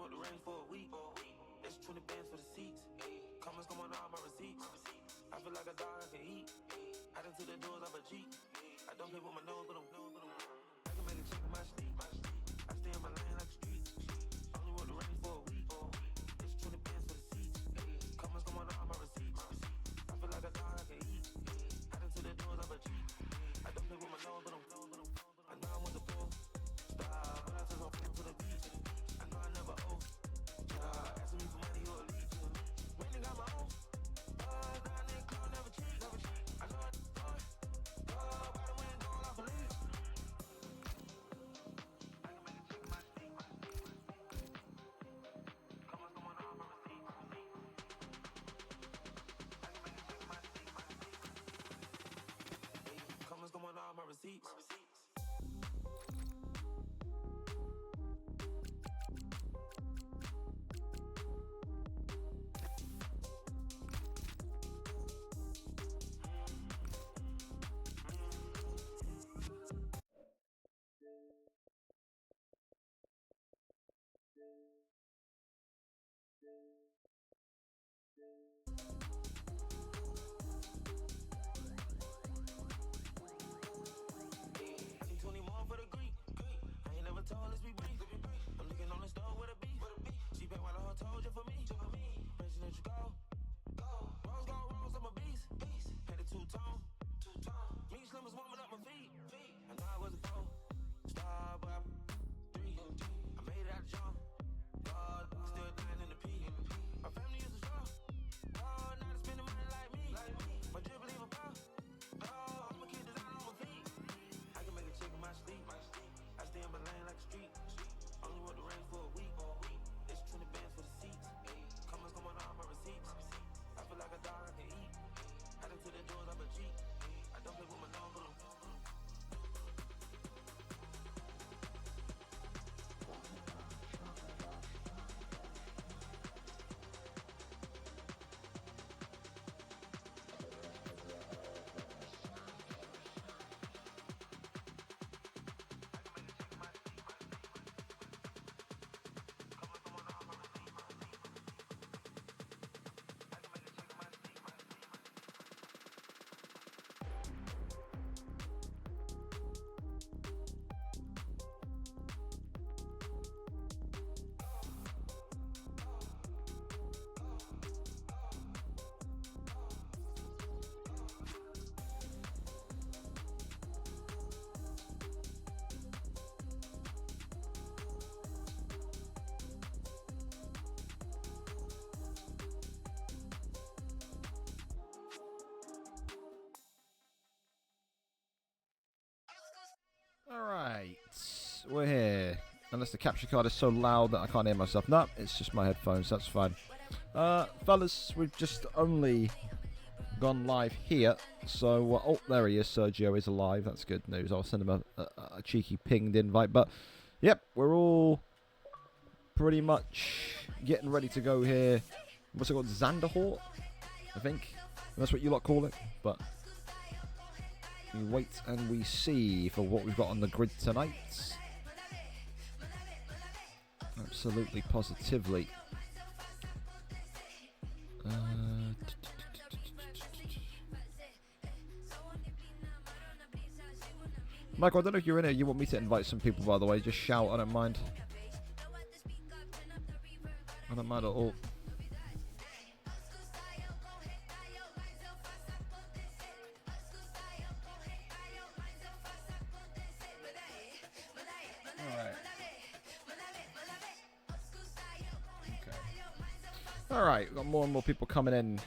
want the rain for a week. It's 20 bands for the seats. Comments come on all my receipts. I feel like a dog I can eat. Out into the doors of a Jeep. I don't play with my nose, but I can make a chick in my sleep. I stay in my lane like a street. Only want the rain for a week. It's 20 bands for the seats. Comments come on all my receipts. I feel like a dog I can eat. Out into the doors of a Jeep. I don't play with my nose, but I know I want the full stop, but I just don't feel to the beat. I know I never owe. Asking me for money or a lead. Really got my own. Got a nigga call, never cheat. I know I by the way, going off a lead. I can make a chick in my sleep. Come on, all my receipts. I can make a chick in my sleep. Come on, all my receipts. Told us we brief. I'm looking on the stove with a beef. She paid while the whole told you for me. Mention that you go. Rose gold rose, I'm a beast. Had a two-tone. Me slim was warming up my feet. I know I wasn't four. Star, but I'm three. I made it out of jump. God, still dying in the pee. My family used to strong. Oh, now they spending money like me. My drip leave a pop. Oh, I'm a kid design on my feet. I can make a chick in my sleep. I stay in my lane like a street. Only want the rain for a week. It's 20 bands for the seats. Comments come on all my receipts. I feel like a dog I can eat. Out into the doors of a Jeep. I don't play with my nose, but Alright, we're here. Unless the capture card is so loud that I can't hear myself. No, it's just my headphones, that's fine. Fellas, we've just only gone live here. So, oh, there he is. Sergio is alive. That's good news. I'll send him a cheeky pinged invite. But, yep, we're all pretty much getting ready to go here. What's it called? Zandvoort, I think. That's what you lot call it. But we wait and we see for what we've got on the grid tonight. Absolutely, positively. Michael, I don't know if you're in here. You want me to invite some people, by the way. Just shout. I don't mind. I don't mind at all. Alright, we've got more and more people coming in.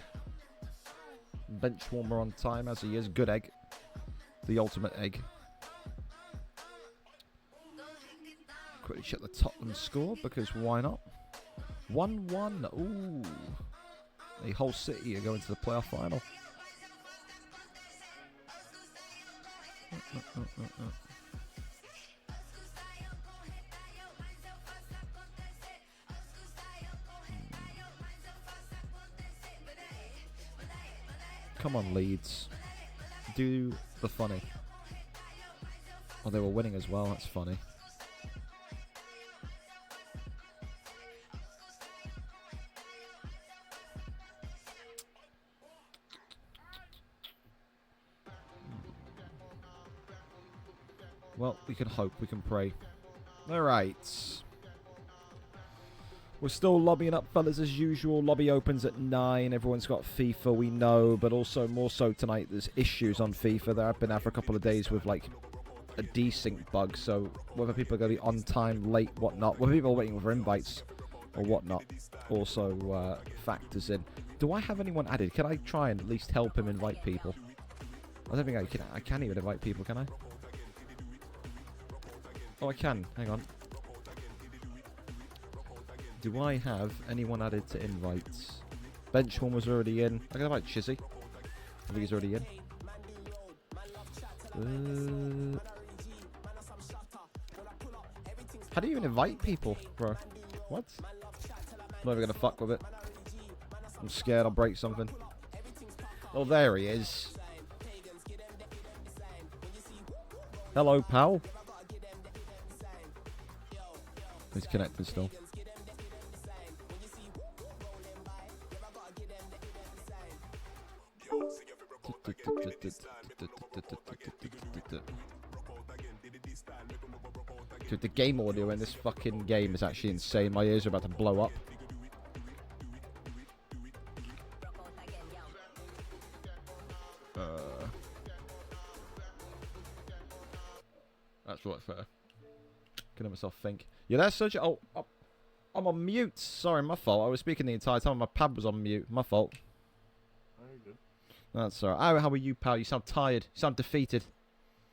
Bench warmer on time as he is. Good egg. The ultimate egg. Quickly check the Tottenham score because why not? 1-1. Ooh. The whole City are going to the playoff final. Come on, Leeds. Do the funny. Oh, they were winning as well. That's funny. Well, we can hope. We can pray. All right. We're still lobbying up, fellas, as usual. Lobby opens at 9. Everyone's got FIFA, we know. But also, more so tonight, there's issues on FIFA that I've been out for a couple of days with, like, a desync bug. So whether people are going to be on time, late, whatnot, whether people are waiting for invites or whatnot, also factors in. Do I have anyone added? Can I try and at least help him invite people? I don't think I can't even invite people, can I? Oh, I can. Hang on. Do I have anyone added to invites? Benchman was already in. I can invite Chizzy. I think he's already in. How do you even invite people, bro? What? I'm not even gonna fuck with it. I'm scared I'll break something. Oh, there he is. Hello, pal. He's connected still. Dude, the game audio in this fucking game is actually insane. My ears are about to blow up. That's right, fair. Can let myself think. You there, Sergio? Oh, I'm on mute. Sorry, my fault. I was speaking the entire time. My pad was on mute. My fault. Very good. That's alright. How are you, pal? You sound tired. You sound defeated.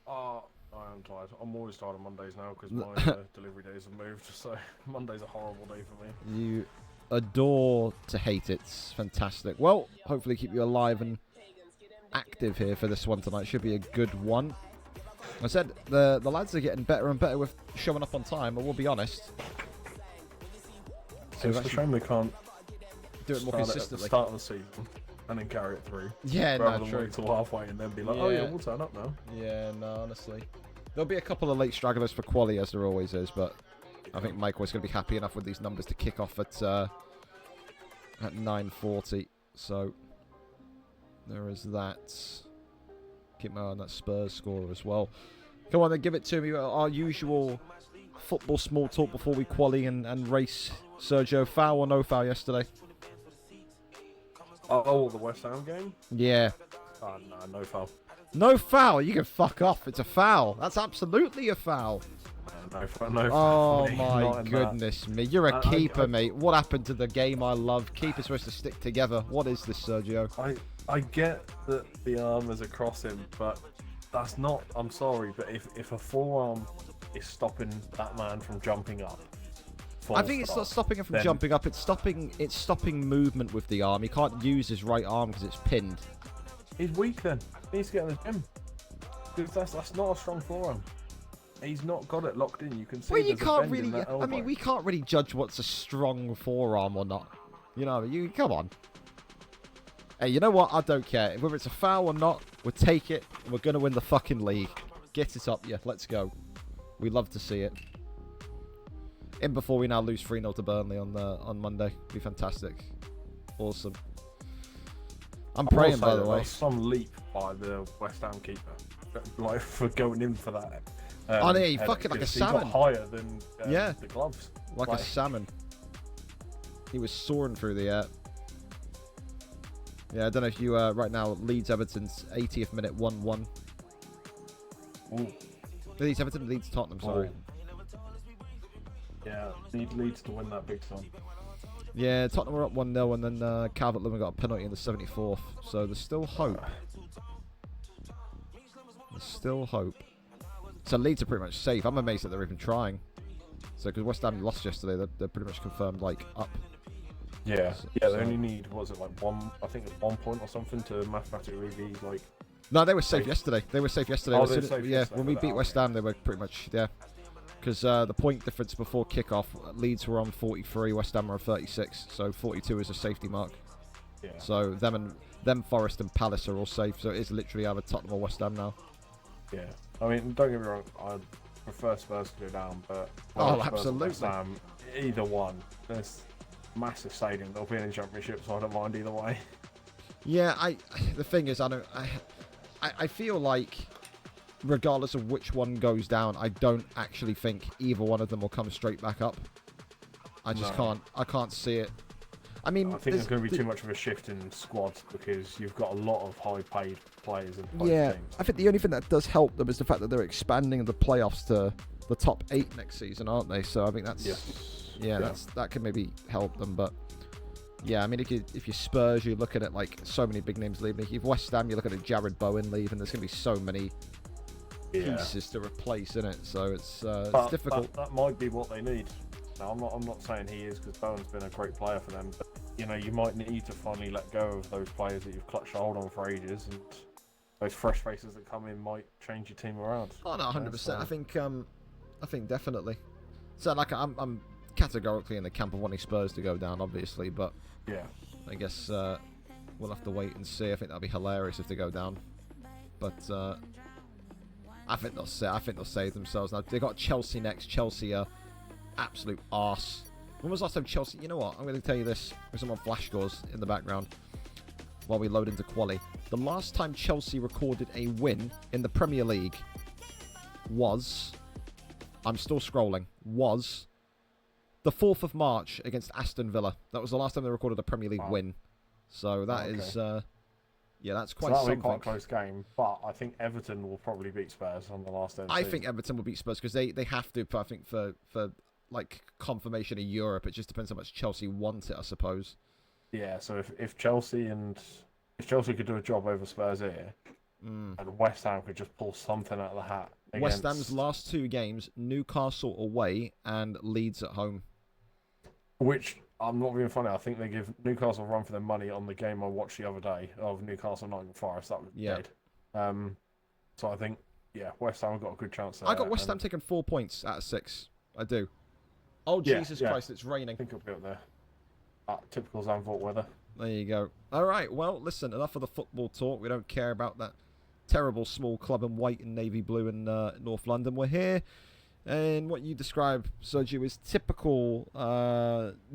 I am tired. I'm always tired on Mondays now because my delivery days have moved. So Monday's a horrible day for me. You adore to hate it. It's fantastic. Well, hopefully keep you alive and active here for this one tonight. Should be a good one. I said the lads are getting better and better with showing up on time, but we'll be honest. So it's a shame they can't do it more consistently. At the start of the season and then carry it through. Yeah, rather no, than true. wait till halfway and then be like, oh yeah, we'll turn up now. Yeah, no, honestly. There'll be a couple of late stragglers for quali, as there always is, but I think Mike was going to be happy enough with these numbers to kick off at 9:40. So there is that. Keep my eye on that Spurs score as well. Come on, then give it to me. Our usual football small talk before we quali and race. Sergio, foul or no foul yesterday? Oh, the West Ham game? Yeah. Oh, no foul. No foul? You can fuck off. It's a foul. That's absolutely a foul. No foul. Oh my goodness me. You're a keeper, mate. What happened to the game I love? Keepers supposed to stick together. What is this, Sergio? I get that the arm is across him, but that's not... I'm sorry, but if a forearm is stopping that man from jumping up... I think it's not stopping him from jumping up. It's stopping movement with the arm. He can't use his right arm because it's pinned. He's weak then. He needs to get in the gym. Because that's not a strong forearm. He's not got it locked in. You can see. Well, you can't really. I mean, we can't really judge what's a strong forearm or not. You know, you come on. Hey, you know what? I don't care whether it's a foul or not. We'll take it. And we're gonna win the fucking league. Get it up, yeah. Let's go. We love to see it. In before we now lose 3-0 to Burnley on Monday. Be fantastic. Awesome. I'm praying, by the way. Some leap by the West Ham keeper, like for going in for that. Oh, yeah, he fucking like a salmon. He got higher than the gloves. Like a salmon. He was soaring through the air. Yeah, I don't know if you right now Leeds Everton's 80th minute 1-1. Leeds Everton, Leeds Tottenham. Sorry. Yeah, Leeds to win that big time. Yeah, Tottenham were up 1-0 and then Calvert-Lewin got a penalty in the 74th. So there's still hope. There's still hope. So Leeds are pretty much safe. I'm amazed that they're even trying. So because West Ham lost yesterday, they're pretty much confirmed like up. Yeah, they only need, what was it, like one, I think it's 1 point or something to mathematically be like... No, they were safe yesterday. They were safe yesterday. Oh, they were safe yeah, yesterday when we beat West Ham, they were pretty much, yeah. Because the point difference before kickoff, Leeds were on 43, West Ham were on 36, so 42 is a safety mark. Yeah. So them Forest and Palace are all safe, so it is literally either Tottenham or West Ham now. Yeah, I mean, don't get me wrong, I prefer Spurs to go down, but... Oh, absolutely. West Ham, either one. There's massive stadium, they'll be in the Championship, so I don't mind either way. Yeah, the thing is, I feel like regardless of which one goes down, I don't actually think either one of them will come straight back up. I just can't see it. I mean, I think there's going to be too much of a shift in squads because you've got a lot of high-paid players in both yeah, teams. I think the only thing that does help them is the fact that they're expanding the playoffs to the top 8 next season, aren't they? So I think that's that could maybe help them. But yeah, I mean, if you Spurs, you're looking at like so many big names leaving. If you've West Ham, you're looking at Jared Bowen leaving. There's going to be so many pieces to replace in it. So it's difficult. That might be what they need. Now, I'm not saying he is, because Bowen's been a great player for them, but you know, you might need to finally let go of those players that you've clutched a hold on for ages, and those fresh faces that come in might change your team around. Oh no, 100%. I think definitely. So like I'm categorically in the camp of wanting Spurs to go down, obviously, but yeah, I guess we'll have to wait and see. I think that'll be hilarious if they go down, but I think they'll save themselves. Now they got Chelsea next. Chelsea are absolute arse. When was the last time Chelsea... You know what? I'm going to tell you this. There's some flash scores in the background while we load into quali. The last time Chelsea recorded a win in the Premier League was... I'm still scrolling. Was the 4th of March against Aston Villa. That was the last time they recorded a Premier League win. So that is... that's quite something. That'll be quite a close game, but I think Everton will probably beat Spurs on the last end. I think Everton will beat Spurs because they have to, but I think for like confirmation in Europe, it just depends how much Chelsea want it, I suppose. Yeah, so if Chelsea could do a job over Spurs here, and West Ham could just pull something out of the hat. West Ham's last 2 games: Newcastle away and Leeds at home. Which, I'm not being funny, I think they give Newcastle a run for their money on the game I watched the other day of Newcastle Nottingham Forest. That was dead. So I think, West Ham have got a good chance there. I got West Ham taking 4 points out of 6. I do. Oh, Jesus Christ, it's raining. I think it'll be up there. Typical Zandvoort weather. There you go. All right, well, listen, enough of the football talk. We don't care about that terrible small club in white and navy blue in North London. We're here, and what you describe, Sergio, is typical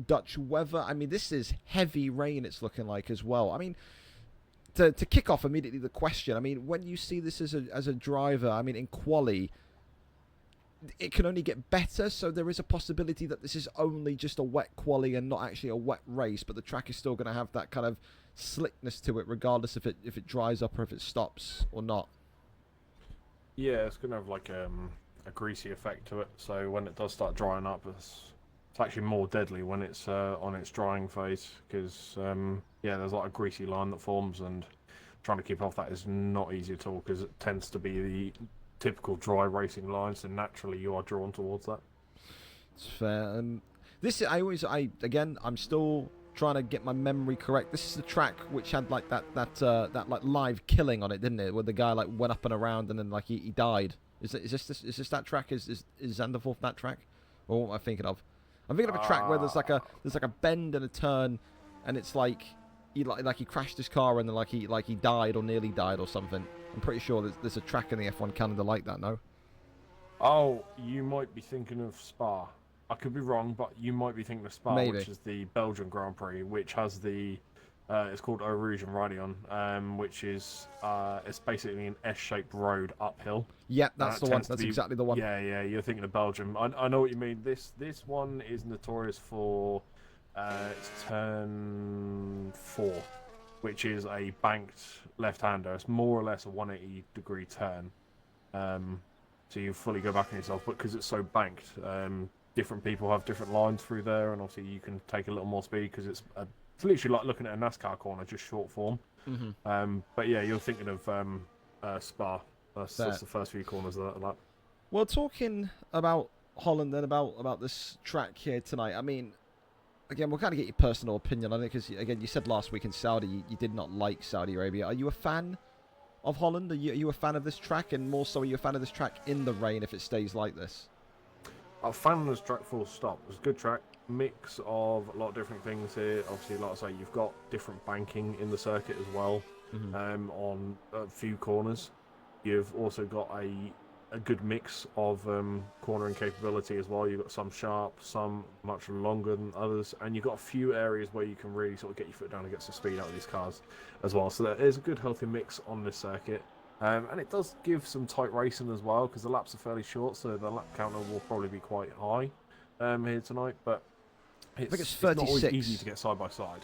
Dutch weather. I mean, this is heavy rain it's looking like as well. I mean, to kick off immediately the question, I mean, when you see this as a driver, I mean, in quali, it can only get better, so there is a possibility that this is only just a wet quali and not actually a wet race, but the track is still going to have that kind of slickness to it, regardless if it dries up or if it stops or not. Yeah, it's going to have like a greasy effect to it, so when it does start drying up, it's actually more deadly when it's on its drying phase, because there's like a greasy line that forms, and trying to keep off that is not easy at all, because it tends to be the typical dry racing line, so naturally you are drawn towards that. It's fair. I'm still trying to get my memory correct. This is the track which had like that like live killing on it, didn't it? Where the guy like went up and around and then like he died. Is this that track? Is Zandvoort that track? Or what am I thinking of? I'm thinking of a track where there's like a bend and a turn, and it's like he crashed his car and then he died or nearly died or something. I'm pretty sure there's a track in the F1 calendar like that, no? Oh, you might be thinking of Spa. I could be wrong, but you might be thinking of Spa, Maybe. Which is the Belgian Grand Prix, which has the it's called Eau Rouge and Raidillon, which is it's basically an S-shaped road uphill. Yeah, that's the one. That's exactly the one. Yeah, you're thinking of Belgium. I know what you mean. This one is notorious for it's turn 4, which is a banked left-hander. It's more or less a 180-degree turn. So you fully go back on yourself, but because it's so banked, different people have different lines through there, and obviously you can take a little more speed because it's literally like looking at a NASCAR corner, just short form. Mm-hmm. But yeah, you're thinking of Spa. That's the first few corners of that lap. Well, talking about Holland and about this track here tonight, I mean, again, we'll kind of get your personal opinion on it, because, again, you said last week in Saudi you did not like Saudi Arabia. Are you a fan of Holland? Are you a fan of this track? And more so, are you a fan of this track in the rain if it stays like this? I'm a fan of this track full stop. It's a good track. Mix of a lot of different things here. Obviously, like I say, you've got different banking in the circuit as well. On a few corners. You've also got a good mix of cornering capability as well. You've got some sharp, some much longer than others, and you've got a few areas where you can really sort of get your foot down and get some speed out of these cars as well. So there is a good healthy mix on this circuit. And it does give some tight racing as well because the laps are fairly short, so the lap counter will probably be quite high here tonight. But I think it's it's not 36. always easy to get side by side.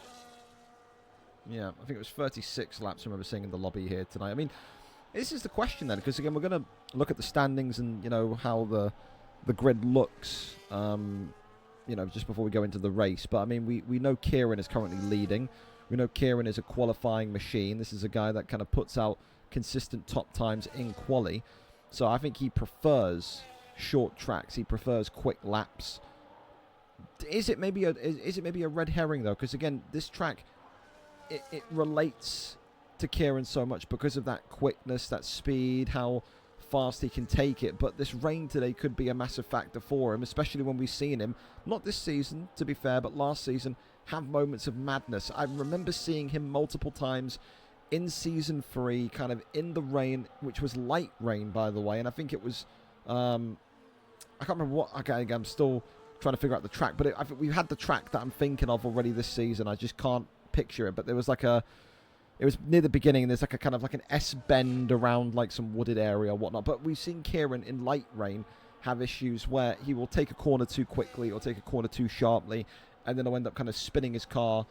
Yeah, I think it was 36 laps I remember seeing in the lobby here tonight. I mean, this is the question then, because again, we're going to look at the standings and, how the grid looks, just before we go into the race. But, I mean, we know Kieran is currently leading. We know Kieran is a qualifying machine. This is a guy that kind of puts out consistent top times in quali. So I think he prefers short tracks. He prefers quick laps. Is it maybe a red herring, though? Because, again, this track, it relates to Kieran so much because of that quickness, that speed, how fast he can take it. But this rain today could be a massive factor for him, especially when we've seen him, not this season, to be fair, but last season, have moments of madness. I remember seeing him multiple times in Season 3, kind of in the rain, which was light rain, by the way. And I think it was, I can't remember what, okay, I'm still trying to figure out the track. But I think we've had the track that I'm thinking of already this season. I just can't picture it. But there was it was near the beginning, and there's like a kind of like an S bend around like some wooded area or whatnot. But we've seen Kieran in light rain have issues where he will take a corner too quickly or take a corner too sharply, and then he'll end up kind of spinning his car.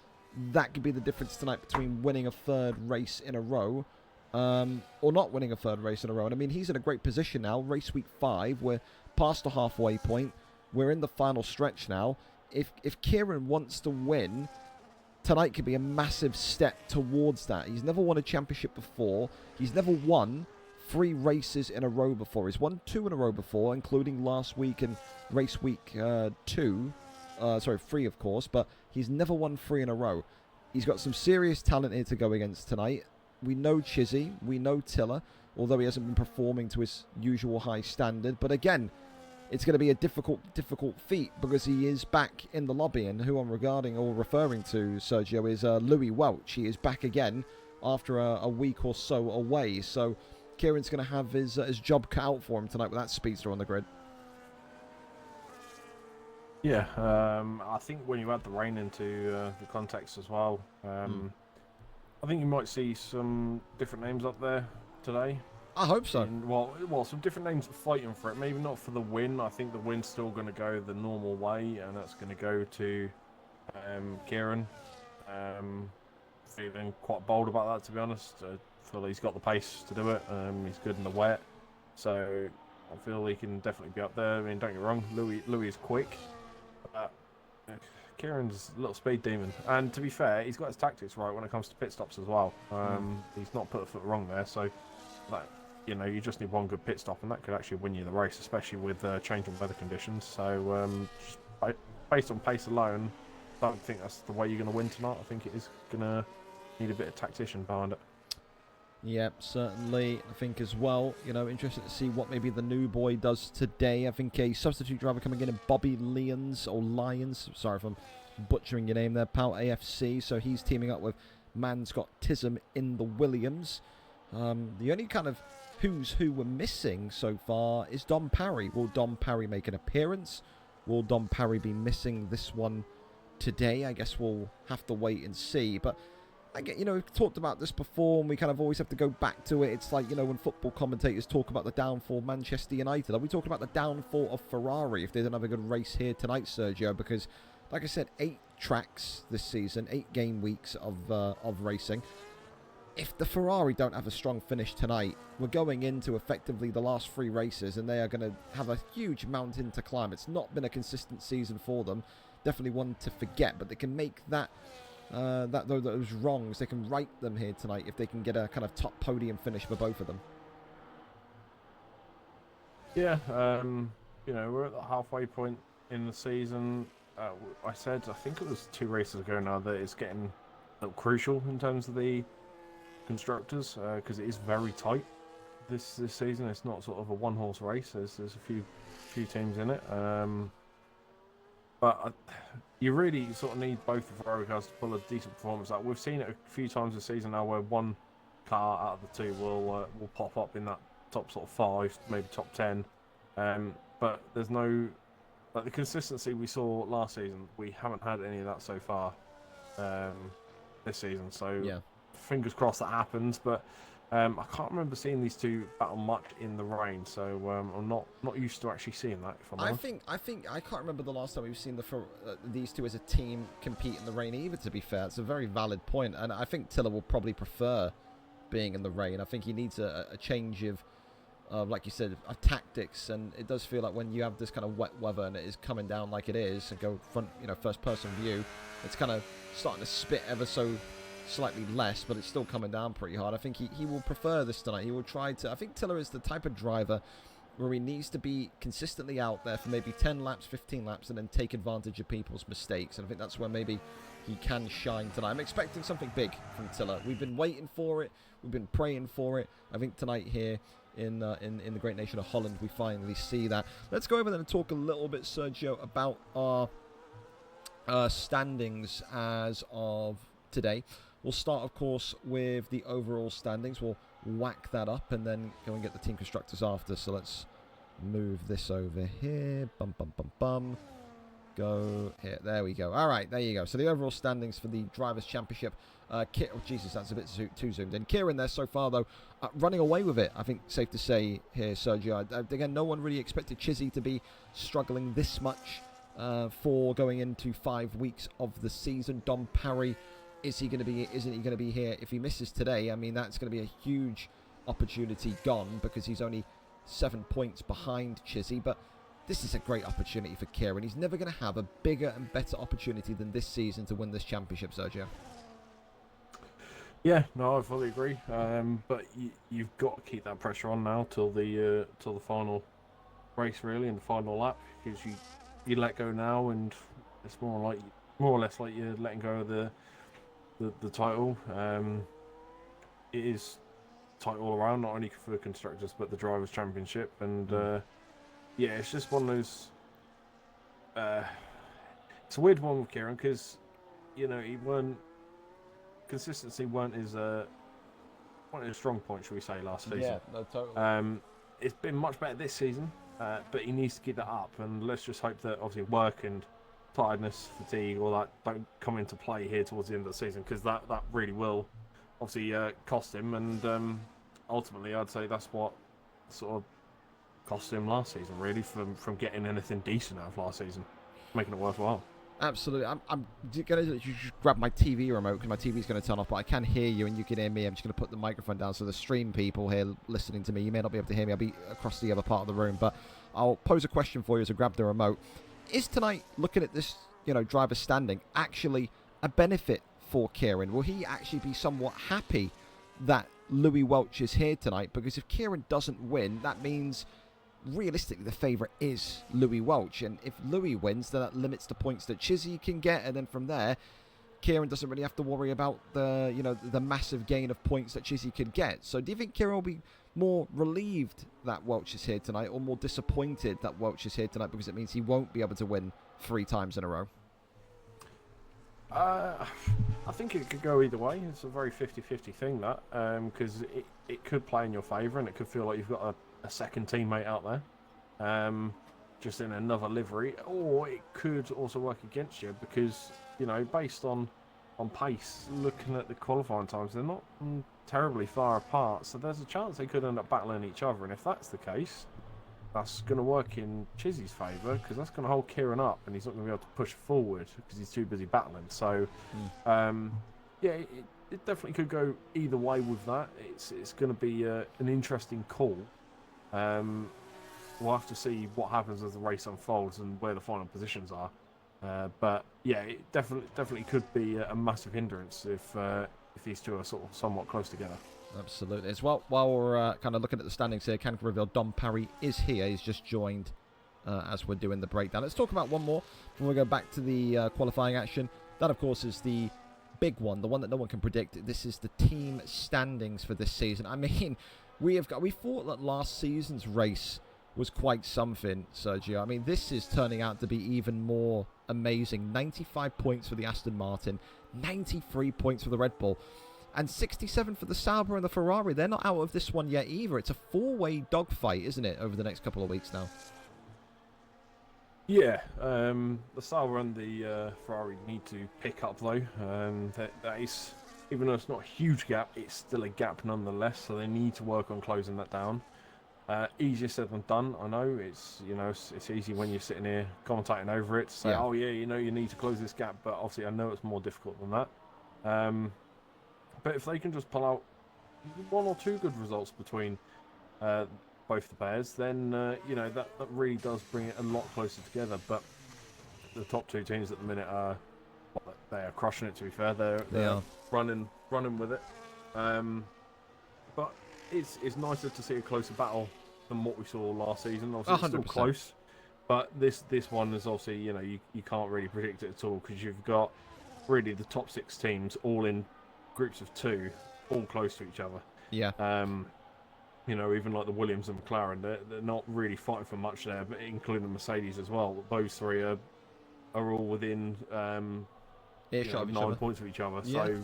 That could be the difference tonight between winning a third race in a row or not winning a third race in a row. And I mean, he's in a great position now. Race week 5, we're past the halfway point. We're in the final stretch now. If Kieran wants to win, tonight could be a massive step towards that. He's never won a championship before. He's never won 3 races in a row before. He's won 2 in a row before, including last week and race week 2. 3 of course, but he's never won 3 in a row. He's got some serious talent here to go against tonight. We know Chizzy, we know Tiller, although he hasn't been performing to his usual high standard. But again, it's going to be a difficult feat because he is back in the lobby, and who I'm referring to, Sergio, is Louis Welch. He is back again after a week or so away. So Kieran's going to have his job cut out for him tonight with that speedster on the grid. Yeah, I think when you add the rain into the context as well, I think you might see some different names up there today. I hope so. Well, some different names fighting for it. Maybe not for the win. I think the win's still going to go the normal way, and that's going to go to Kieran. Feeling quite bold about that, to be honest. I feel he's got the pace to do it. He's good in the wet, so I feel he can definitely be up there. I mean, don't get me wrong, Louis is quick. Kieran's a little speed demon, and to be fair, he's got his tactics right when it comes to pit stops as well. He's not put a foot wrong there, so you just need one good pit stop, and that could actually win you the race, especially with changing weather conditions. So just based on pace alone, I don't think that's the way you're going to win tonight. I think it is going to need a bit of tactician behind it. Yep, certainly. I think as well, interested to see what maybe the new boy does today. I think a substitute driver coming in Bobby Lyons, sorry if I'm butchering your name there, Pal AFC. So he's teaming up with Manscott Tism in the Williams. The only kind of who's who we're missing so far is Dom Parry. Will Dom Parry make an appearance? Will Dom Parry be missing this one today? I guess we'll have to wait and see. But I get, we've talked about this before, and we kind of always have to go back to it. It's like, when football commentators talk about the downfall of Manchester United, are we talking about the downfall of Ferrari if they don't have a good race here tonight, Sergio? Because, like I said, 8 tracks this season, 8 game weeks of racing. If the Ferrari don't have a strong finish tonight, we're going into effectively the last 3 races, and they are going to have a huge mountain to climb. It's not been a consistent season for them. Definitely one to forget, but they can make those wrongs, they can right them here tonight if they can get a kind of top podium finish for both of them. Yeah, we're at the halfway point in the season. I think it was 2 races ago now, that it's getting a little crucial in terms of the constructors, because it is very tight this season. It's not sort of a one-horse race. There's a few teams in it. But you really sort of need both the Ferrari cars to pull a decent performance out. We've seen it a few times this season now where one car out of the 2 will pop up in that top sort of 5, maybe top 10. But there's no, like, the consistency we saw last season. We haven't had any of that so far this season. So yeah, fingers crossed that happens. But I can't remember seeing these two battle much in the rain, so I'm not used to actually seeing that. If I'm honest. I can't remember the last time we've seen these two as a team compete in the rain either. To be fair, it's a very valid point, and I think Tiller will probably prefer being in the rain. I think he needs a change of, like you said, of tactics, and it does feel like when you have this kind of wet weather and it is coming down like it is, and go first person view, it's kind of starting to spit ever so slightly less, but it's still coming down pretty hard. I think he will prefer this tonight. He will try to. I think Tiller is the type of driver where he needs to be consistently out there for maybe 10 laps, 15 laps, and then take advantage of people's mistakes. And I think that's where maybe he can shine tonight. I'm expecting something big from Tiller. We've been waiting for it. We've been praying for it. I think tonight here in the great nation of Holland, we finally see that. Let's go over there and talk a little bit, Sergio, about our standings as of today. We'll start, of course, with the overall standings. We'll whack that up and then go and get the team constructors after. So let's move this over here. Bum, bum, bum, bum. Go here. There we go. All right, there you go. So the overall standings for the Drivers' Championship. Oh, Jesus, that's a bit too zoomed in. Kieran there so far, though, running away with it, I think safe to say here, Sergio. Again, no one really expected Chizzy to be struggling this much for going into 5 weeks of the season. Dom Parry, isn't he going to be here? If he misses today, I mean, that's going to be a huge opportunity gone because he's only 7 points behind Chizzy. But this is a great opportunity for Kieran. He's never going to have a bigger and better opportunity than this season to win this championship, Sergio. Yeah, no, I fully agree. But you've got to keep that pressure on now till the final race, really, and the final lap, because you let go now, and it's more or less like you're letting go of the title. It is tight all around, not only for the constructors but the drivers' championship, and yeah, it's just one of those. It's a weird one with Kieran because consistency weren't his strong point, shall we say, last season. Yeah, no, totally. It's been much better this season, but he needs to keep that up, and let's just hope that obviously work and tiredness, fatigue, all that don't come into play here towards the end of the season, because that really will obviously cost him, and ultimately I'd say that's what sort of cost him last season, really, from getting anything decent out of last season, making it worthwhile. Absolutely. I'm going to just grab my TV remote because my TV's going to turn off, but I can hear you and you can hear me. I'm just going to put the microphone down so the stream people here listening to me, you may not be able to hear me. I'll be across the other part of the room, but I'll pose a question for you as I grab the remote. Is tonight, looking at this, driver standing, actually a benefit for Kieran? Will he actually be somewhat happy that Louis Welch is here tonight? Because if Kieran doesn't win, that means realistically the favourite is Louis Welch, and if Louis wins, then that limits the points that Chizzy can get, and then from there Kieran doesn't really have to worry about the massive gain of points that Chizzy could get. So do you think Kieran will be more relieved that Welch is here tonight, or more disappointed that Welch is here tonight because it means he won't be able to win 3 times in a row? I think it could go either way. It's a very 50-50 thing, that, because it could play in your favour, and it could feel like you've got a second teammate out there, just in another livery, or it could also work against you because, based on pace, looking at the qualifying times, they're not terribly far apart, so there's a chance they could end up battling each other, and if that's the case, that's going to work in Chizzy's favour, because that's going to hold Kieran up, and he's not going to be able to push forward because he's too busy battling. So, yeah, it definitely could go either way with that. It's going to be an interesting call. We'll have to see what happens as the race unfolds and where the final positions are. But yeah, it definitely could be a massive hindrance if these two are sort of somewhat close together. Absolutely. As well, while we're kind of looking at the standings here, can reveal Dom Parry is here. He's just joined as we're doing the breakdown. Let's talk about one more before we go back to the qualifying action. That, of course, is the big one, the one that no one can predict. This is the team standings for this season. I mean, we thought that last season's race was quite something, Sergio. I mean, this is turning out to be even more amazing. 95 points for the Aston Martin, 93 points for the Red Bull, and 67 for the Sauber and the Ferrari. They're not out of this one yet either. It's a 4-way dogfight, isn't it, over the next couple of weeks now? Yeah, the Sauber and the Ferrari need to pick up, though. That is even though it's not a huge gap, it's still a gap nonetheless. So they need to work on closing that down. Easier said than done. I know it's it's easy when you're sitting here commentating over it to say, oh yeah, you need to close this gap. But obviously, I know it's more difficult than that. But if they can just pull out 1 or 2 good results between both the pairs, then that really does bring it a lot closer together. But the top 2 teams at the minute they are crushing it. To be fair, they're running with it. But it's nicer to see a closer battle than what we saw last season. Obviously, it's still close, but this one is obviously you can't really predict it at all because you've got really the top 6 teams all in groups of 2, all close to each other. Yeah. Even like the Williams and McLaren, they're not really fighting for much there, but including the Mercedes as well. Those 3 are all within 9 points of each other. Yeah. So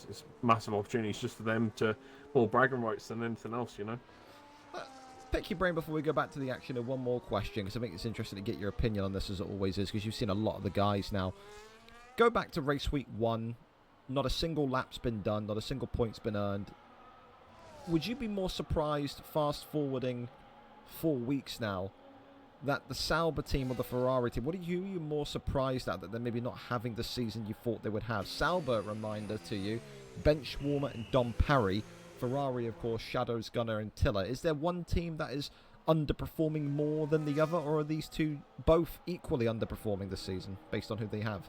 it's massive opportunities just for them to more bragging rights than anything else. Pick your brain before we go back to the action. And one more question, because I think it's interesting to get your opinion on this, as it always is, because you've seen a lot of the guys now. Go back to race week 1. Not a single lap's been done. Not a single point's been earned. Would you be more surprised, fast-forwarding 4 weeks now, that the Sauber team or the Ferrari team, what are you more surprised at that they're maybe not having the season you thought they would have? Sauber, reminder to you, bench warmer and Dom Parry. Ferrari, of course, Shadows, Gunner and Tiller. Is there one team that is underperforming more than the other, or are these 2 both equally underperforming this season based on who they have?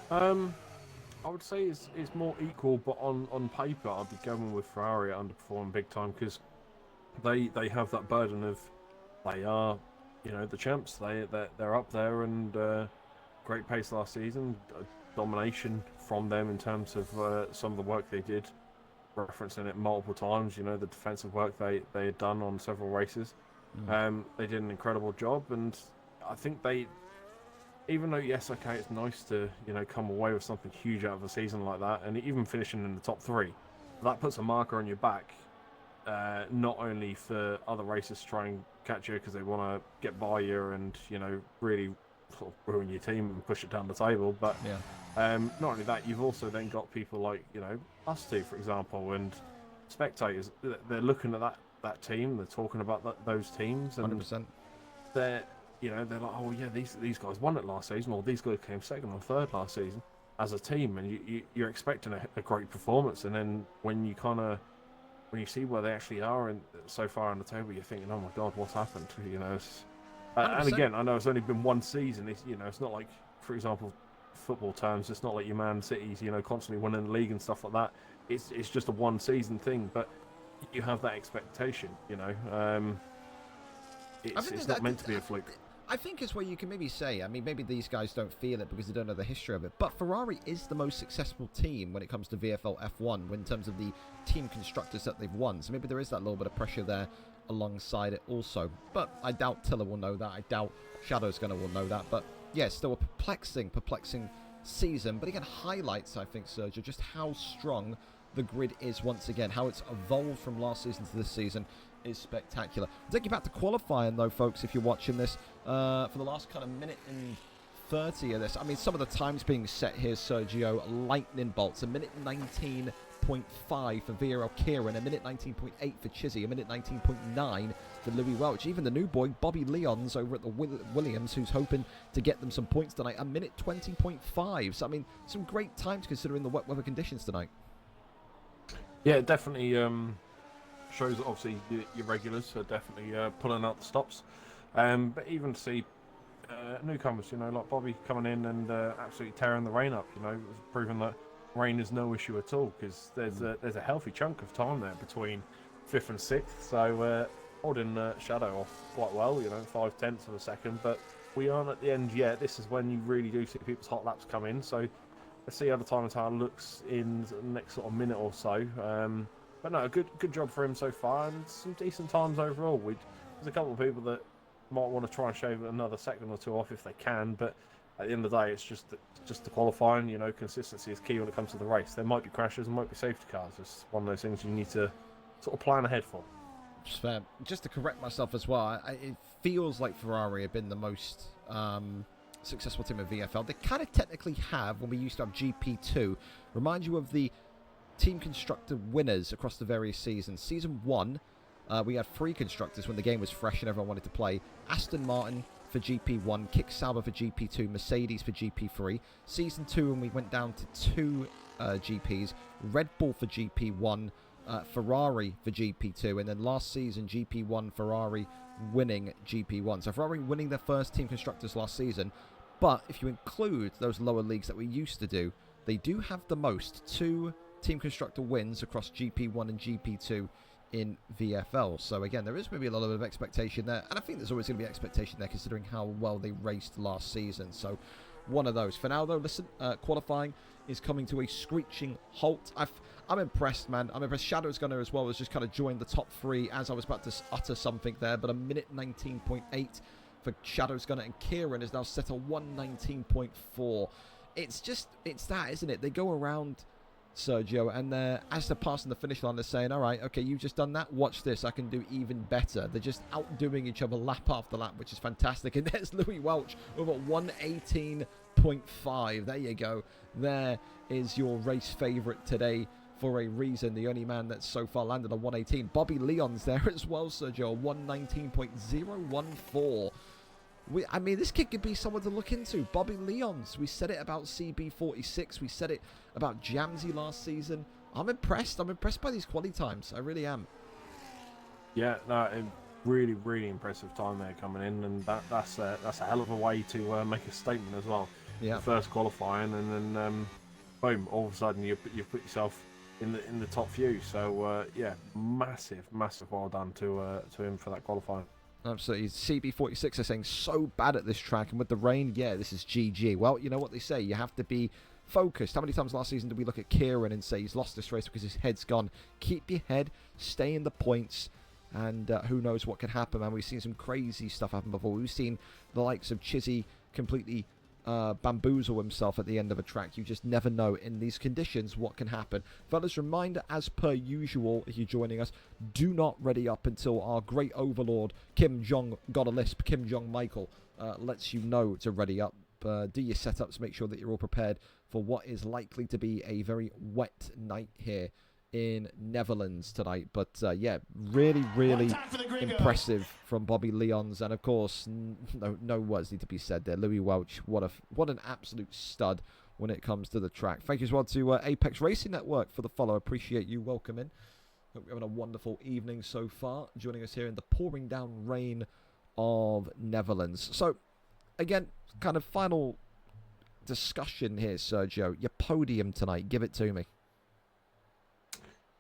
I would say it's more equal, but on paper, I'd be going with Ferrari underperforming big time because they have that burden of they are, the champs. They're up there and great pace last season, domination from them in terms of some of the work they did, referencing it multiple times. The defensive work they had done on several races. They did an incredible job, and I think even though, yes, okay, it's nice to, come away with something huge out of a season like that, and even finishing in the top 3, that puts a marker on your back, not only for other races to try and catch you because they want to get by you and, really sort of ruin your team and push it down the table, but not only that, you've also then got people like, us 2, for example, and spectators, they're looking at that team, they're talking about those teams, and 100%. they're like, oh yeah, these guys won it last season, or these guys came 2nd or 3rd last season as a team, and you're expecting a great performance, and then when you see where they actually are so far on the table, you're thinking, oh my god, what's happened? And again, I know it's only been 1 season. It's not like, for example, football terms, it's not like your Man City's constantly winning the league and stuff like that. It's just a 1 season thing, but you have that expectation. It's not meant to be a fluke. I think it's where you can maybe say, maybe these guys don't feel it because they don't know the history of it, but Ferrari is the most successful team when it comes to VFL F1 in terms of the team constructors that they've won. So maybe there is that little bit of pressure there alongside it also. But I doubt Tiller will know that. I doubt Shadow's Gunner will know that. But yeah, still a perplexing season. But again, highlights, I think, Sergio, just how strong the grid is once again. How it's evolved from last season to this season is spectacular. I'll take you back to qualifying though, folks, if you're watching this, for the last kind of minute and 30 of this. Some of the times being set here, Sergio, lightning bolts. A minute 19.5 for Vero Kieran, a minute 19.8 for Chizzy, a minute 19.9 for Louis Welch. Even the new boy, Bobby Leons, over at the Williams, who's hoping to get them some points tonight, a minute 20.5. So, some great times considering the wet weather conditions tonight. Yeah, it definitely shows that obviously your regulars are definitely pulling out the stops. But even to see newcomers, like Bobby coming in and absolutely tearing the rain up, proving that rain is no issue at all, because there's a healthy chunk of time there between 5th and 6th. So holding Shadow off quite well, 0.5 of a second. But we aren't at the end yet. This is when you really do see people's hot laps come in. So let's see how the time and looks in the next sort of minute or so. But no, good job for him so far, and some decent times overall. There's a couple of people that might want to try and shave another second or 2 off if they can, but at the end of the day, it's just the qualifying. Consistency is key when it comes to the race. There might be crashes, there might be safety cars. It's one of those things you need to sort of plan ahead for. Just to correct myself as well, it feels like Ferrari have been the most successful team in VFL. They kind of technically have when we used to have GP2. Remind you of the team constructor winners across the various seasons. Season 1, we had 3 constructors when the game was fresh and everyone wanted to play. Aston Martin for GP1, Kick Sauber for GP2, Mercedes for GP3. Season 2, when we went down to 2 GPs, Red Bull for GP1, Ferrari for GP2, and then last season GP1 Ferrari winning GP1. So Ferrari winning their first team constructors last season, but if you include those lower leagues that we used to do, they do have the most 2 team constructor wins across GP1 and GP2 in VFL. So again, there is maybe a lot of expectation there, and I think there's always going to be expectation there considering how well they raced last season. So one of those. For now though, listen, qualifying is coming to a screeching halt. I'm impressed, man. I'm impressed. Shadow's Gunner as well has just kind of joined the top 3 as I was about to utter something there, but a minute 19.8 for Shadow's Gunner, and Kieran is now set a 119.4. It's that, isn't it? They go around Sergio, and as they're passing the finish line, they're saying, all right, okay, you've just done that, watch this, I can do even better. They're just outdoing each other lap after lap, which is fantastic. And there's Louis Welch over 118.5. There you go. There is your race favourite today for a reason, the only man that's so far landed on 118. Bobby Leon's there as well, Sergio, 119.014. I mean, this kid could be someone to look into. Bobby Leons. We said it about CB46. We said it about Jamsey last season. I'm impressed. I'm impressed by these quali times. I really am. Yeah, no, really, really impressive time there coming in, and that's a hell of a way to make a statement as well. Yeah. The first qualifying, and then boom, all of a sudden you put yourself in the top few. So yeah, massive well done to him for that qualifying. Absolutely. CB46 are saying so bad at this track, and with the rain, yeah, this is GG. Well, you know what they say, you have to be focused. How many times last season did we look at Kieran and say he's lost this race because his head's gone? Keep your head, stay in the points, and who knows what can happen, man. We've seen some crazy stuff happen before. We've seen the likes of Chizzy completely bamboozle himself at the end of a track. You just never know in these conditions what can happen. Fellas, reminder as per usual, if you're joining us, do not ready up until our great overlord Kim Jong got a lisp, Kim Jong Michael lets you know to ready up. Do your setups, make sure that you're all prepared for what is likely to be a very wet night here in Netherlands tonight. But yeah, really impressive from Bobby Leons, and of course no words need to be said there. Louis Welch, what an absolute stud when it comes to the track. Thank you as well to Apex Racing Network for the follow. Appreciate you. Welcome in. Hope you're having a wonderful evening so far, joining us here in the pouring down rain of Netherlands. So again, kind of final discussion here, Sergio. Your podium tonight, give it to me.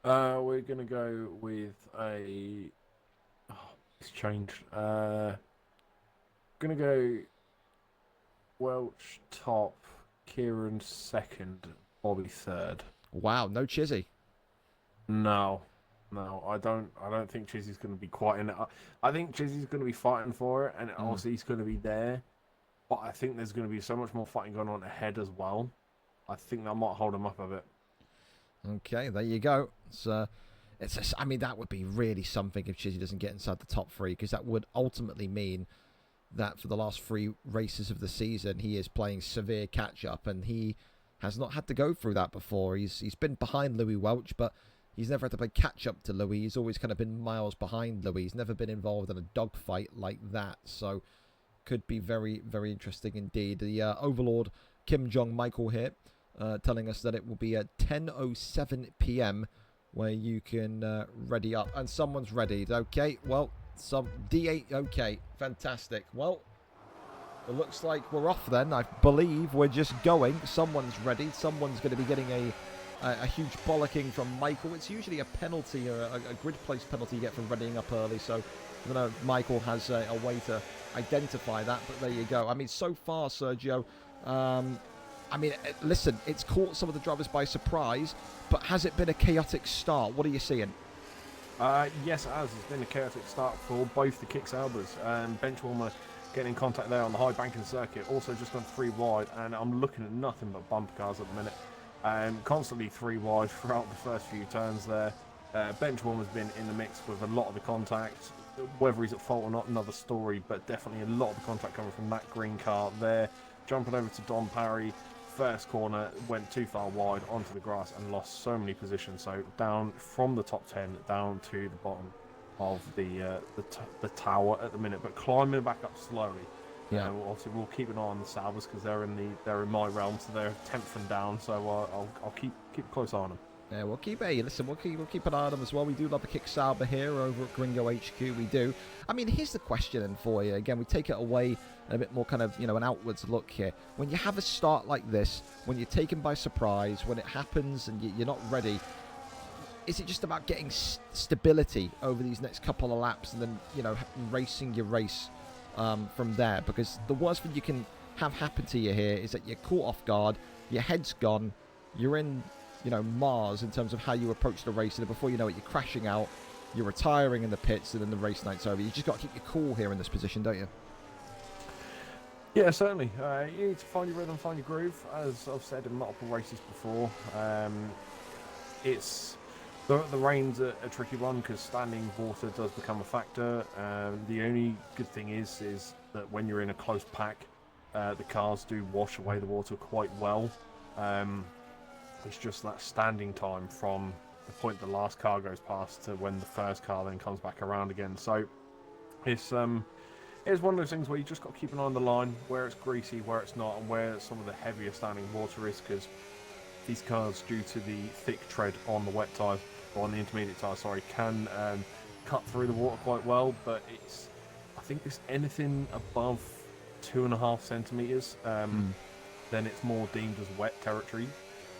We're going to go with a... Oh, it's changed. Going to go Welch top, Kieran second, Bobby third. Wow, no Chizzy. No, I don't think Chizzy's going to be quite in it. I think Chizzy's going to be fighting for it, and obviously he's going to be there. But I think there's going to be so much more fighting going on ahead as well. I think that might hold him up a bit. Okay, there you go. I mean, that would be really something if Chizzy doesn't get inside the top 3, because that would ultimately mean that for the last 3 races of the season, he is playing severe catch-up, and he has not had to go through that before. He's been behind Louis Welch, but he's never had to play catch-up to Louis. He's always kind of been miles behind Louis. He's never been involved in a dogfight like that, so could be very, very interesting indeed. The Overlord Kim Jong Michael here telling us that it will be at 10:07 p.m. where you can ready up, and someone's readied. Okay, well, some D8. Okay, fantastic. Well, it looks like we're off then. I believe we're just going. Someone's ready. Someone's going to be getting a huge bollocking from Michael. It's usually a penalty or a grid place penalty you get for readying up early. So I don't know if Michael has a way to identify that, but there you go. I mean, so far, Sergio, I mean, listen, it's caught some of the drivers by surprise, but has it been a chaotic start? What are you seeing? Yes, it has. It's been a chaotic start for both the Kick Saubers. Benchwarmer getting in contact there on the high banking circuit. Also just gone 3 wide, and I'm looking at nothing but bumper cars at the minute. Constantly 3 wide throughout the first few turns there. Benchwarmer's been in the mix with a lot of the contact. Whether he's at fault or not, another story, but definitely a lot of the contact coming from that green car there. jumping over to Don Parry. First corner went too far wide onto the grass and lost so many positions. So down from the top 10 down to the bottom of the tower at the minute, but climbing back up slowly. Yeah. Obviously, we'll keep an eye on the Salvers because they're in my realm, so they're 10th and down. So I'll keep a close eye on them. Yeah, we'll keep we'll keep an eye on them as well. We do love a kick Sauber here over at Gringo HQ. We do. I mean, here's the question then for you. Again, we take it away and a bit more kind of, an outwards look here. When you have a start like this, when you're taken by surprise, when it happens and you're not ready, is it just about getting stability over these next couple of laps and then, racing your race from there? Because the worst thing you can have happen to you here is that you're caught off guard, your head's gone, you're in Mars in terms of how you approach the race, and before you know it, you're crashing out, you're retiring in the pits, and then the race night's over. You just got to keep your cool here in this position, don't you? Yeah, certainly. You need to find your rhythm, find your groove, as I've said in multiple races before. It's the rain's a tricky one because standing water does become a factor. The only good thing is that when you're in a close pack, the cars do wash away the water quite well. It's just that standing time from the point the last car goes past to when the first car then comes back around again. So it's one of those things where you just got to keep an eye on the line, where it's greasy, where it's not, and where some of the heavier standing water is, because these cars, due to the thick tread on the wet tyre, or on the intermediate tyre, sorry, can cut through the water quite well. But I think it's anything above 2.5 centimetres, then it's more deemed as wet territory.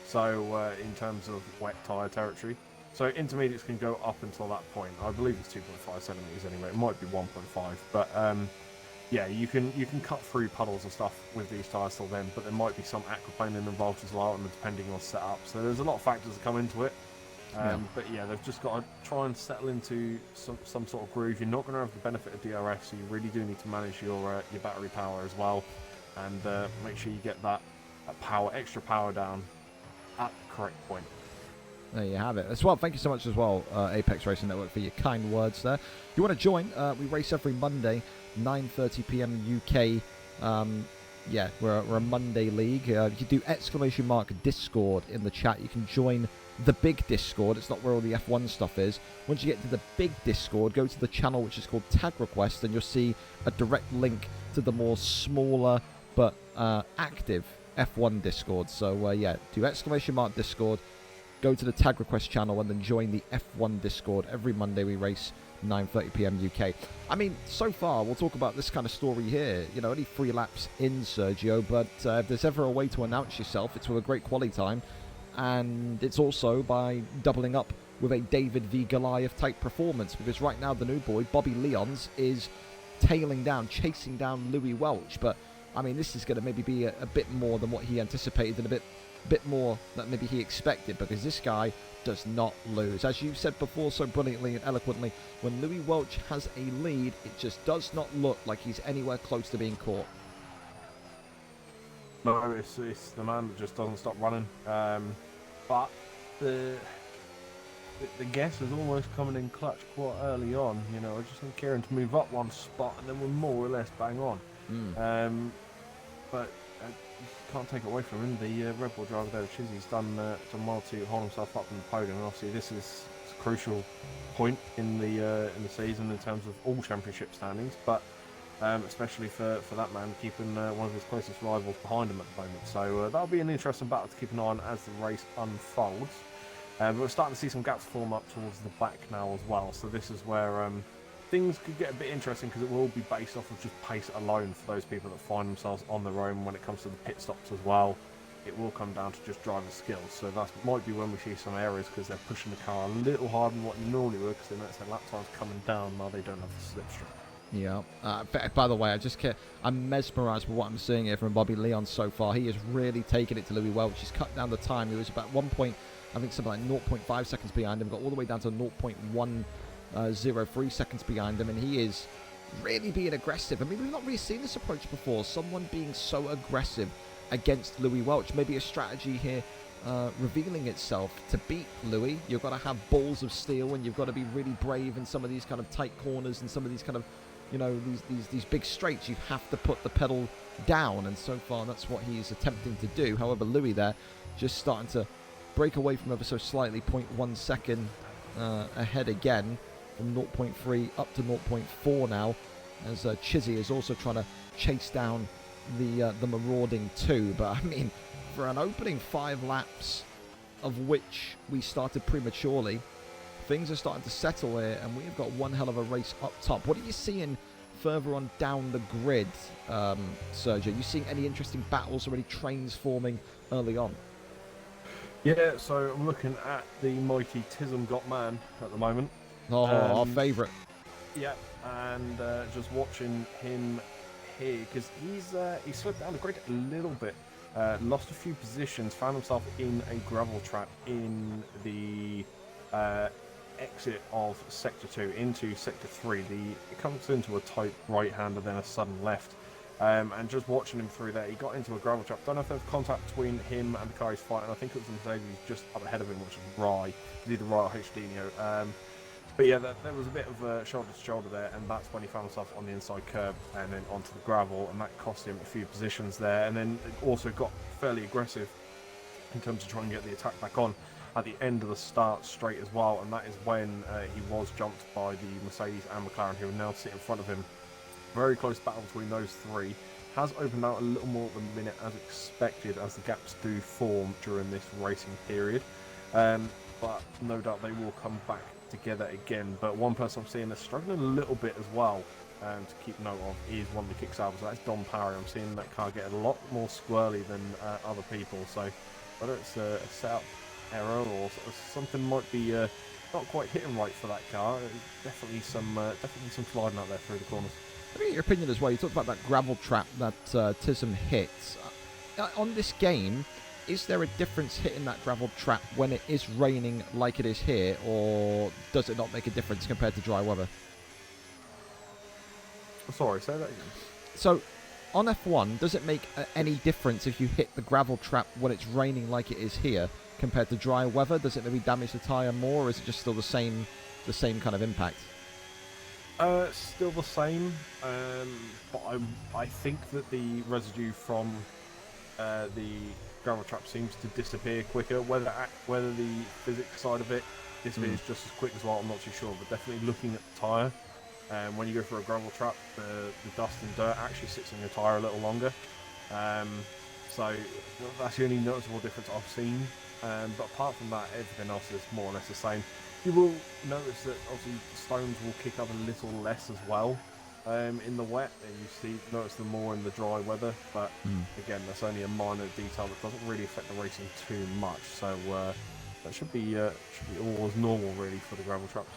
So in terms of wet tyre territory, so intermediates can go up until that point. I believe it's 2.5 centimetres anyway. It might be 1.5, but yeah, you can cut through puddles and stuff with these tyres till then. But there might be some aquaplaning involved as well, and depending on setup. So there's a lot of factors that come into it. But yeah, they've just got to try and settle into some sort of groove. You're not going to have the benefit of DRS, so you really do need to manage your battery power as well, and make sure you get that extra power down at the correct point. There you have it. As well, thank you so much as well, Apex Racing Network, for your kind words there. If you want to join, we race every Monday, 9:30 p.m. UK. Yeah, we're a Monday league. You do !Discord in the chat. You can join the big Discord. It's not where all the F1 stuff is. Once you get to the big Discord, go to the channel which is called Tag Request, and you'll see a direct link to the more smaller but active F1 Discord. So yeah, do !Discord, go to the Tag Request channel, and then join the F1 Discord. Every Monday we race 9:30 p.m. UK. I mean, so far we'll talk about this kind of story here. Only 3 laps in, Sergio, but if there's ever a way to announce yourself, it's with a great quali time, and it's also by doubling up with a David v Goliath type performance, because right now the new boy Bobby Leons is chasing down Louis Welch. But I mean, this is going to maybe be a bit more than what he anticipated, and a bit more than maybe he expected, because this guy does not lose. As you said before so brilliantly and eloquently, when Louis Welch has a lead, it just does not look like he's anywhere close to being caught. No, it's the man that just doesn't stop running. But the guess is almost coming in clutch quite early on. I just need Kieran to move up one spot, and then we're more or less bang on. But you can't take it away from him. The Red Bull driver there, Chizzy's done well to hold himself up in the podium. And obviously, this is a crucial point in the season in terms of all championship standings, but especially for that man keeping one of his closest rivals behind him at the moment. So that'll be an interesting battle to keep an eye on as the race unfolds. But we're starting to see some gaps form up towards the back now as well. So this is where things could get a bit interesting, because it will be based off of just pace alone for those people that find themselves on their own when it comes to the pit stops as well. It will come down to just driver skills. So that might be when we see some areas, because they're pushing the car a little harder than what you normally would, because they notice their lap time's coming down now they don't have the slipstream. Yeah. By the way, I'm mesmerised with what I'm seeing here from Bobby Leon so far. He is really taking it to Louis Welch. He's cut down the time. He was about something like 0.5 seconds behind him. Got all the way down to 0.103 seconds behind him, and he is really being aggressive. I mean, we've not really seen this approach before. Someone being so aggressive against Louis Welch. Maybe a strategy here revealing itself to beat Louis. You've got to have balls of steel, and you've got to be really brave in some of these kind of tight corners and some of these kind of you know, these big straights, you have to put the pedal down, and so far that's what he's attempting to do. However, Louis there just starting to break away from ever so slightly, 0.1 second ahead again, from 0.3 up to 0.4 now, as Chizzy is also trying to chase down the marauding 2. But I mean, for an opening 5 laps, of which we started prematurely, things are starting to settle here, and we've got one hell of a race up top. What are you seeing further on down the grid, Sergio? Are you seeing any interesting battles, or any trains forming early on? Yeah, so I'm looking at the mighty Tism Got Man at the moment. Oh, our favourite. Yeah, and just watching him here, because he slipped down the grid a little bit, lost a few positions, found himself in a gravel trap in the exit of Sector 2 into Sector 3. It comes into a tight right-hander, then a sudden left. And just watching him through there, he got into a gravel trap. Don't know if there was contact between him and the car he's fighting. I think it was the Mercedes just up ahead of him, which was Rye. Either Rye or HDNO. But yeah, there was a bit of a shoulder-to-shoulder there, and that's when he found himself on the inside curb and then onto the gravel, and that cost him a few positions there. And then it also got fairly aggressive in terms of trying to get the attack back on at the end of the start straight as well, and that is when he was jumped by the Mercedes and McLaren, who are now sitting in front of him. Very close battle between those three. Has opened out a little more at the minute as expected, as the gaps do form during this racing period. But no doubt they will come back together again. But one person I'm seeing that's struggling a little bit as well, to keep note of, is one of the kick salvers. So that's Don Parry. I'm seeing that car get a lot more squirrely than other people. So whether it's a setup error or something might be not quite hitting right for that car, definitely some sliding out there through the corners. Let me get your opinion as well. You talked about that gravel trap that Tism hits. On this game, is there a difference hitting that gravel trap when it is raining like it is here, or does it not make a difference compared to dry weather? Sorry, say that again. So, on F1, does it make any difference if you hit the gravel trap when it's raining like it is here compared to dry weather? Does it maybe damage the tyre more, or is it just still the same kind of impact? Still the same, but I think that the residue from the gravel trap seems to disappear quicker. Whether the physics side of it disappears just as quick as well, I'm not too sure. But definitely looking at the tyre, when you go for a gravel trap, the dust and dirt actually sits in your tyre a little longer. So that's the only noticeable difference I've seen. But apart from that, everything else is more or less the same. You will notice that obviously stones will kick up a little less as well in the wet, and you notice them more in the dry weather. But again, that's only a minor detail that doesn't really affect the racing too much. So that should be all as normal really for the gravel traps.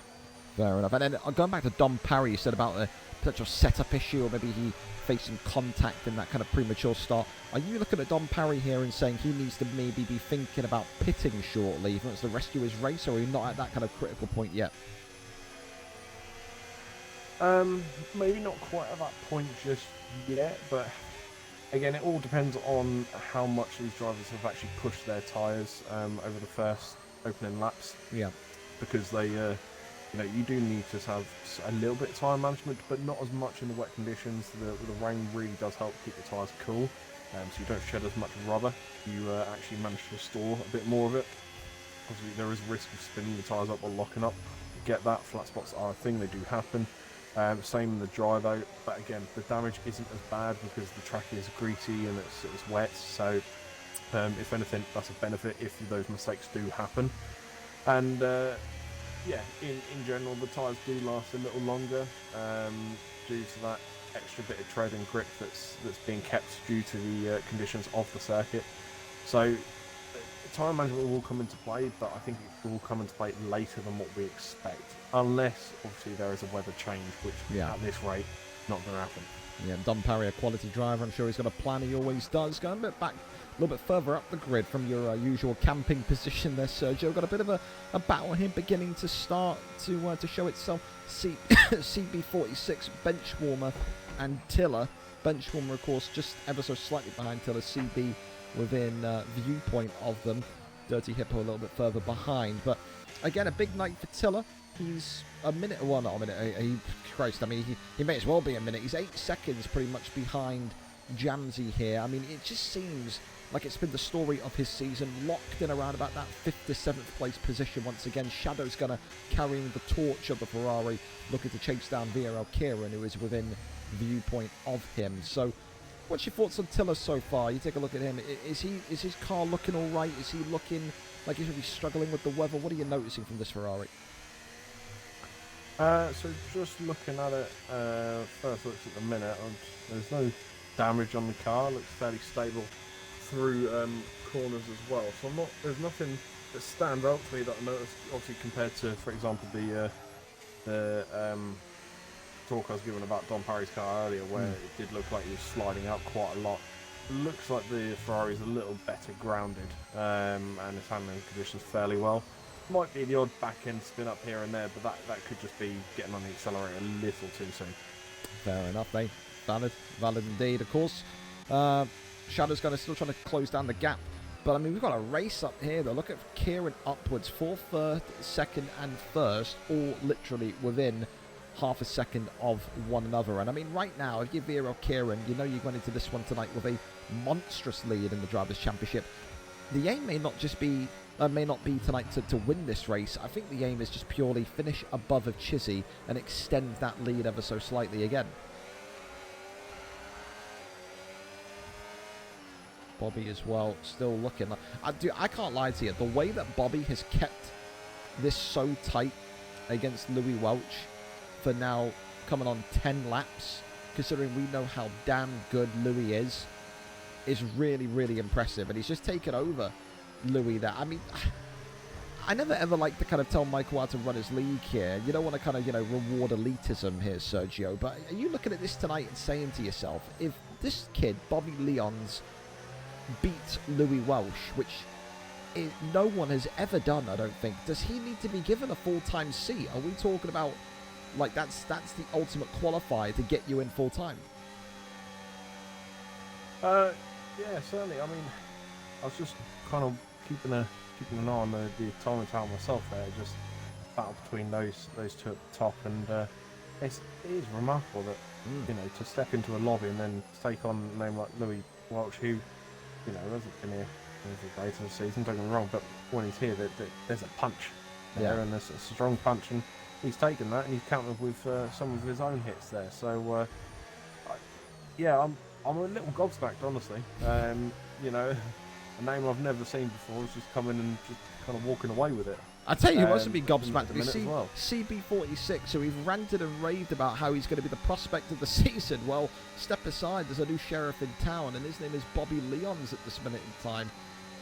Fair enough. And then going back to Dom Parry, you said about the potential setup issue, or maybe he faced some contact in that kind of premature start. Are you looking at Dom Parry here and saying he needs to maybe be thinking about pitting shortly if he wants to rescue his race, or are you not at that kind of critical point yet? Maybe not quite at that point just yet, but again, it all depends on how much these drivers have actually pushed their tyres over the first opening laps. Yeah, because they you do need to have a little bit of tyre management, but not as much in the wet conditions. The rain really does help keep the tyres cool, so you don't shed as much rubber. You actually manage to store a bit more of it. Obviously, there is a risk of spinning the tyres up or locking up. Get that, flat spots are a thing, they do happen. Same in the dry though, but again, the damage isn't as bad because the track is greasy and it's wet, so if anything, that's a benefit if those mistakes do happen. And yeah, in general, the tyres do last a little longer due to that extra bit of tread and grip that's being kept due to the conditions of the circuit. So tyre management will come into play, but I think it will come into play later than what we expect, unless obviously there is a weather change, which at this rate, not going to happen. Yeah, Dom Parry, a quality driver. I'm sure he's got a plan. He always does. Going a bit back, a little bit further up the grid from your usual camping position there, Sergio. Got a bit of a battle here beginning to start to show itself. CB46, Benchwarmer and Tiller. Benchwarmer, of course, just ever so slightly behind Tiller. CB within viewpoint of them. Dirty Hippo a little bit further behind. But again, a big night for Tiller. He's a minute, well, not a minute, Christ, I mean, he may as well be a minute. He's 8 seconds pretty much behind Jamsey here. I mean, it just seems like it's been the story of his season, locked in around about that 5th to 7th place position once again. Shadow's going to carrying the torch of the Ferrari, looking to chase down VRL Kieran, who is within viewpoint of him. So, what's your thoughts on Tiller so far? You take a look at him. Is his car looking all right? Is he looking like he's really struggling with the weather? What are you noticing from this Ferrari? So just looking at it, first looks at the minute, there's no damage on the car. Looks fairly stable through corners as well. So there's nothing that stands out to me that I noticed. Obviously, compared to, for example, the talk I was given about Don Parry's car earlier, where it did look like he was sliding out quite a lot. Looks like the Ferrari's a little better grounded, and is handling conditions fairly well. Might be the odd back end spin up here and there, but that could just be getting on the accelerator a little too soon. Fair enough, mate. Valid indeed. Of course, Shadow's still trying to close down the gap, but I mean, we've got a race up here though. Look at Kieran upwards, 4th, 3rd, 2nd, and 1st, all literally within half a second of one another. And I mean, right now, if you're VRL Kieran, you know you're going into this one tonight with a monstrous lead in the Drivers' Championship. The aim may not be tonight to win this race. I think the aim is just purely finish above of Chizzy and extend that lead ever so slightly again. Bobby as well, still looking. I can't lie to you. The way that Bobby has kept this so tight against Louis Welch for now coming on 10 laps, considering we know how damn good Louis is really, really impressive. And he's just taken over Louis there. I mean, I never ever like to kind of tell Michael how to run his league here. You don't want to kind of, reward elitism here, Sergio. But are you looking at this tonight and saying to yourself, if this kid, Bobby Leons, beats Louis Welch, which no one has ever done, I don't think, does he need to be given a full-time seat? Are we talking about, like, that's the ultimate qualifier to get you in full-time? Yeah, certainly. I mean, I was just kind of keeping an eye on the timing tower myself there, just battle between those two at the top, and it is remarkable that to step into a lobby and then take on a name like Louis Welch, who hasn't been here for the greater season. Don't get me wrong, but when he's here, there's a punch there, and there's a strong punch, and he's taken that and he's countered with some of his own hits there. So I'm a little gobsmacked, honestly. A name I've never seen before is just coming and just kind of walking away with it. I tell you who mustn't be gobsmacked. We see CB46, who we've ranted and raved about how he's going to be the prospect of the season. Well, step aside, there's a new sheriff in town, and his name is Bobby Leons at this minute in time.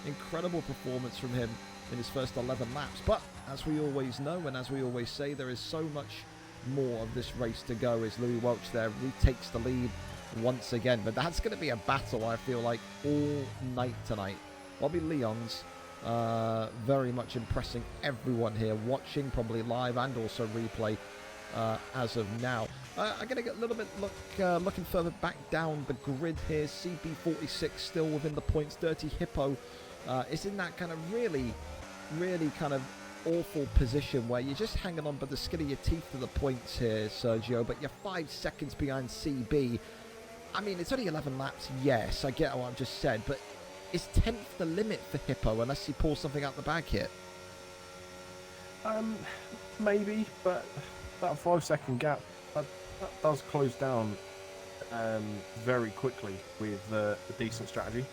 Incredible performance from him in his first 11 laps. But as we always know, and as we always say, there is so much more of this race to go as Louis Welch there retakes the lead once again. But that's going to be a battle, I feel like, all night tonight. Bobby Leons very much impressing everyone here watching, probably live and also replay as of now. I'm going to get a little bit looking further back down the grid here. CB46 still within the points. Dirty Hippo is in that kind of really, really kind of awful position where you're just hanging on by the skin of your teeth to the points here, Sergio, but you're 5 seconds behind CB. I mean, it's only 11 laps, yes, I get what I've just said, but is 10th the limit for Hippo unless he pulls something out the bag here? Maybe, but that 5-second gap, that does close down very quickly with a decent strategy.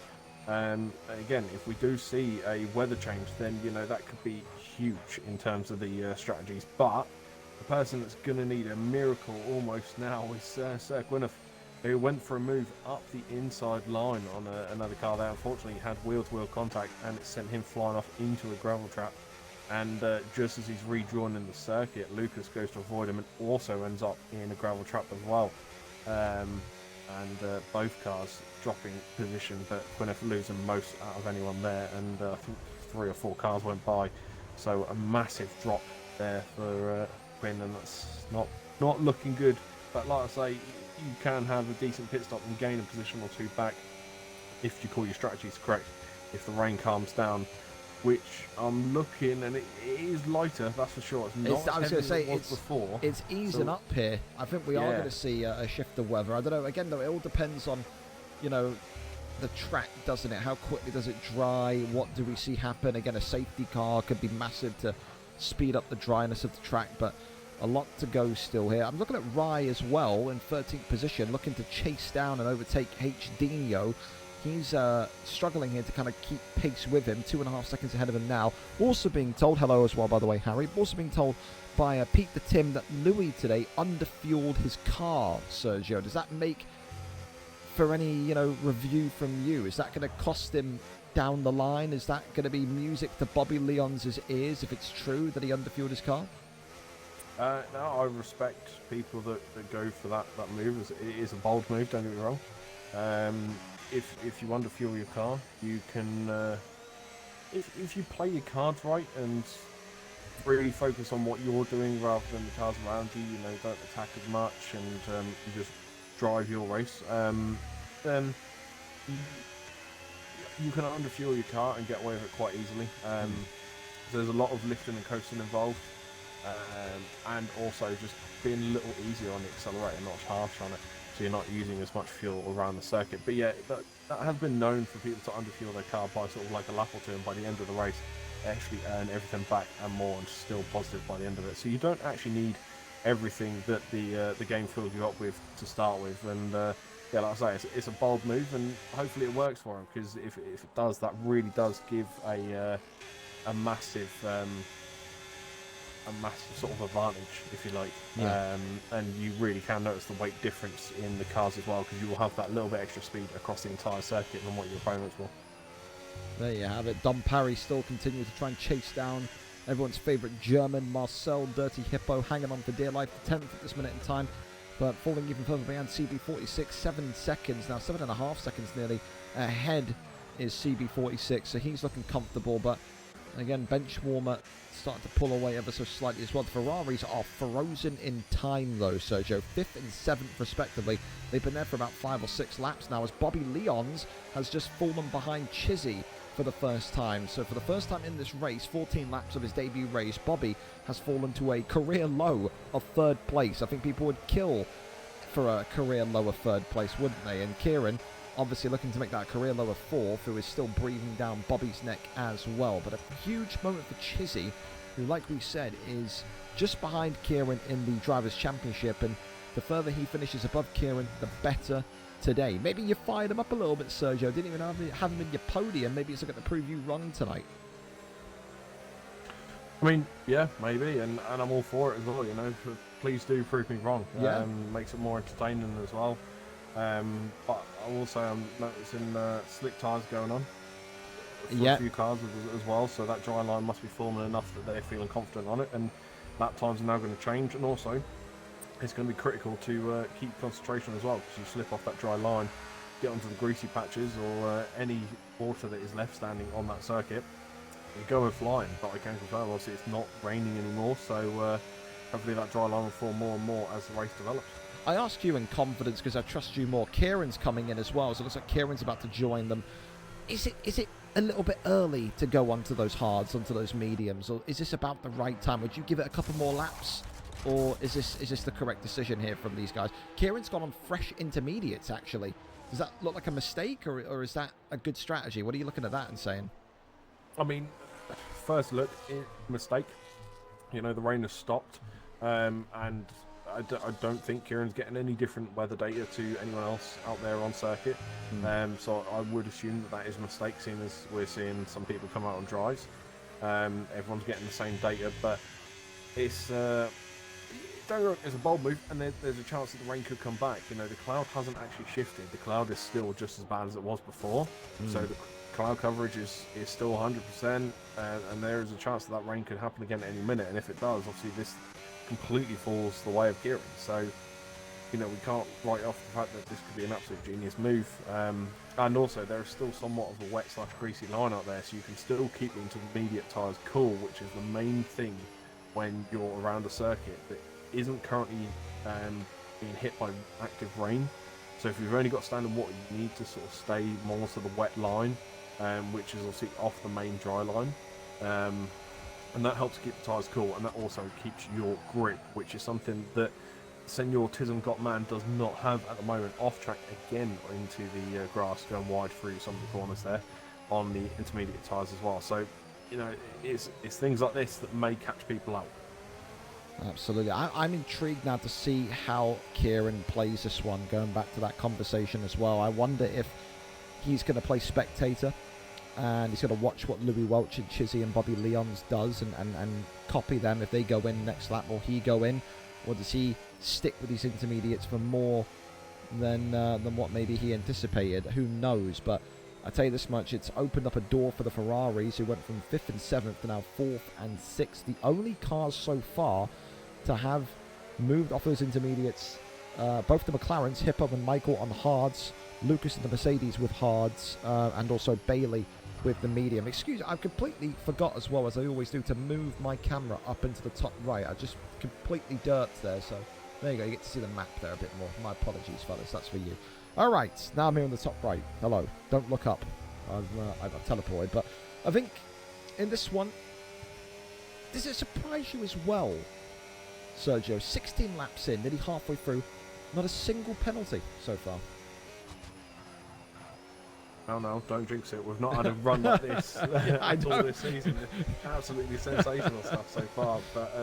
Again, if we do see a weather change, then that could be huge in terms of the strategies. But the person that's going to need a miracle almost now is Sir Gwyneth, who went for a move up the inside line on another car there. Unfortunately, had wheel-to-wheel contact, and it sent him flying off into a gravel trap. And just as he's rejoining the circuit, Lucas goes to avoid him and also ends up in a gravel trap as well. And both cars dropping position, but Gwyneth losing most out of anyone there. And I think 3 or 4 cars went by. So a massive drop there for Gwyn, and that's not looking good. But like I say, you can have a decent pit stop and gain a position or 2 back if you call your strategies correct. If the rain calms down, which I'm looking, and it is lighter, that's for sure. It's not I was as going to heavy say, as it was before. it's easing So- up here. I think we are going to see a shift of weather. I don't know. Again, though, it all depends on, the track, doesn't it? How quickly does it dry? What do we see happen? Again, a safety car could be massive to speed up the dryness of the track, but a lot to go still here. I'm looking at Rye as well in 13th position, looking to chase down and overtake H. Dino. He's struggling here to kind of keep pace with him, 2.5 seconds ahead of him now. Also being told, hello as well, by the way, Harry, also being told by Pete the Tim that Louis today underfueled his car, Sergio. Does that make for any, review from you? Is that going to cost him down the line? Is that going to be music to Bobby Leon's ears if it's true that he underfueled his car? No, I respect people that go for that move. It is a bold move, don't get me wrong. If you underfuel your car, you can, if you play your cards right and really focus on what you're doing rather than the cars around you, don't attack as much and you just drive your race, then you can underfuel your car and get away with it quite easily. There's a lot of lifting and coasting involved, and also just being a little easier on the accelerator, not as harsh on it, so you're not using as much fuel around the circuit. But yeah, that has been known for people to underfuel their car by sort of like a lap or two, and by the end of the race actually earn everything back and more, and still positive by the end of it. So you don't actually need everything that the game filled you up with to start with. And yeah, like I say, it's a bold move, and hopefully it works for him, because if it does, that really does give a massive sort of advantage, if you like. Yeah. And you really can notice the weight difference in the cars as well, because you will have that little bit extra speed across the entire circuit than what your opponents will. There you have it. Dom Parry still continues to try and chase down everyone's favourite German, Marcel Dirty Hippo, hanging on for dear life, 10th at this minute in time, but falling even further behind CB46, 7 seconds, now 7.5 seconds nearly ahead is CB46, so he's looking comfortable, but again, bench warmer starting to pull away ever so slightly as well. The Ferraris are frozen in time though, Sergio, 5th and 7th respectively. They've been there for about 5 or 6 laps now, as Bobby Leon's has just fallen behind Chizzy for the first time. So for the first time in this race, 14 laps of his debut race, Bobby has fallen to a career low of 3rd place. I think people would kill for a career low of 3rd place, wouldn't they? And Kieran obviously looking to make that career low of 4th, who is still breathing down Bobby's neck as well. But a huge moment for Chizzy, who, like we said, is just behind Kieran in the Drivers' Championship, and the further he finishes above Kieran, the better today. Maybe you fired him up a little bit, Sergio. Didn't even have him in your podium. Maybe it's going to prove you wrong tonight. I mean, yeah, maybe, and I'm all for it as well, Please do prove me wrong. Yeah. Makes it more entertaining as well. But I will say I'm noticing slick tyres going on for a few cars as well, so that dry line must be forming enough that they're feeling confident on it, and lap times are now going to change, and also it's going to be critical to keep concentration as well, because you slip off that dry line, get onto the greasy patches or any water that is left standing on that circuit, you go flying. But I can confirm, obviously it's not raining anymore, so hopefully that dry line will form more and more as the race develops. I ask you in confidence because I trust you more. Kieran's coming in as well, so it looks like Kieran's about to join them. Is it a little bit early to go onto those hards, onto those mediums, or is this about the right time? Would you give it a couple more laps, or is this the correct decision here from these guys? Kieran's gone on fresh intermediates, actually. Does that look like a mistake, or is that a good strategy? What are you looking at that and saying? I mean, first look, mistake. The rain has stopped, and I don't think Kieran's getting any different weather data to anyone else out there on circuit. So I would assume that is a mistake, seeing as we're seeing some people come out on drives. Everyone's getting the same data, but it's a bold move, and there's a chance that the rain could come back. The cloud hasn't actually shifted. The cloud is still just as bad as it was before. So the cloud coverage is still 100%, and there is a chance that rain could happen again at any minute. And if it does, obviously this completely falls the way of Kieran. So, we can't write off the fact that this could be an absolute genius move. And also, there is still somewhat of a wet/greasy line out there, so you can still keep the intermediate tyres cool, which is the main thing when you're around a circuit that isn't currently being hit by active rain. So if you've only got standing water, you need to sort of stay more to the wet line, which is obviously off the main dry line. And that helps keep the tyres cool, and that also keeps your grip, which is something that Senor Tism Got Man does not have at the moment. Off track again into the grass, going wide through some of the corners there on the intermediate tyres as well. So, you know, it's things like this that may catch people out. Absolutely. I'm intrigued now to see how Kieran plays this one, going back to that conversation as well. I wonder if he's going to play spectator and he's going to watch what Louis Welch and Chizzy and Bobby Leons does and copy them if they go in next lap, or he go in, or does he stick with these intermediates for more than what maybe he anticipated? Who knows? But I tell you this much, it's opened up a door for the Ferraris, who went from 5th and 7th to now 4th and 6th. The only cars so far to have moved off those intermediates, both the McLarens, Hippo and Michael on hards, Lucas and the Mercedes with hards, and also Bailey with the medium. Excuse me, I completely forgot as well, as I always do, to move my camera up into the top right. I just completely dirked there, so there you go. You get to see the map there a bit more. My apologies, fellas. That's for you. All right, now I'm here on the top right. Hello. Don't look up. I've teleported, but I think in this one, does it surprise you as well, Sergio? 16 laps in, nearly halfway through, not a single penalty so far. No, don't jinx it. We've not had a run like this at all this season. Absolutely sensational stuff so far. But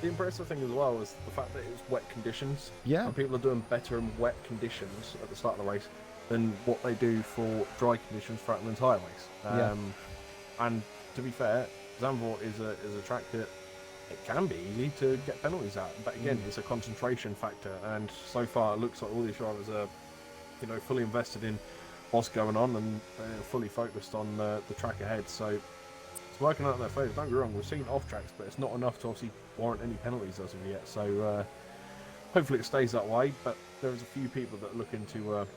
the impressive thing as well is the fact that it was wet conditions. Yeah. And people are doing better in wet conditions at the start of the race than what they do for dry conditions throughout the entire race. And to be fair, Zandvoort is a track that it can be easy to get penalties out. But again, it's a concentration factor. And so far, it looks like all these drivers are, you know, fully invested in what's going on and fully focused on the track ahead. So it's working out in their favour. Don't get me wrong, we've seen off tracks, but it's not enough to obviously warrant any penalties as of yet. So hopefully it stays that way. But there's a few people that are looking to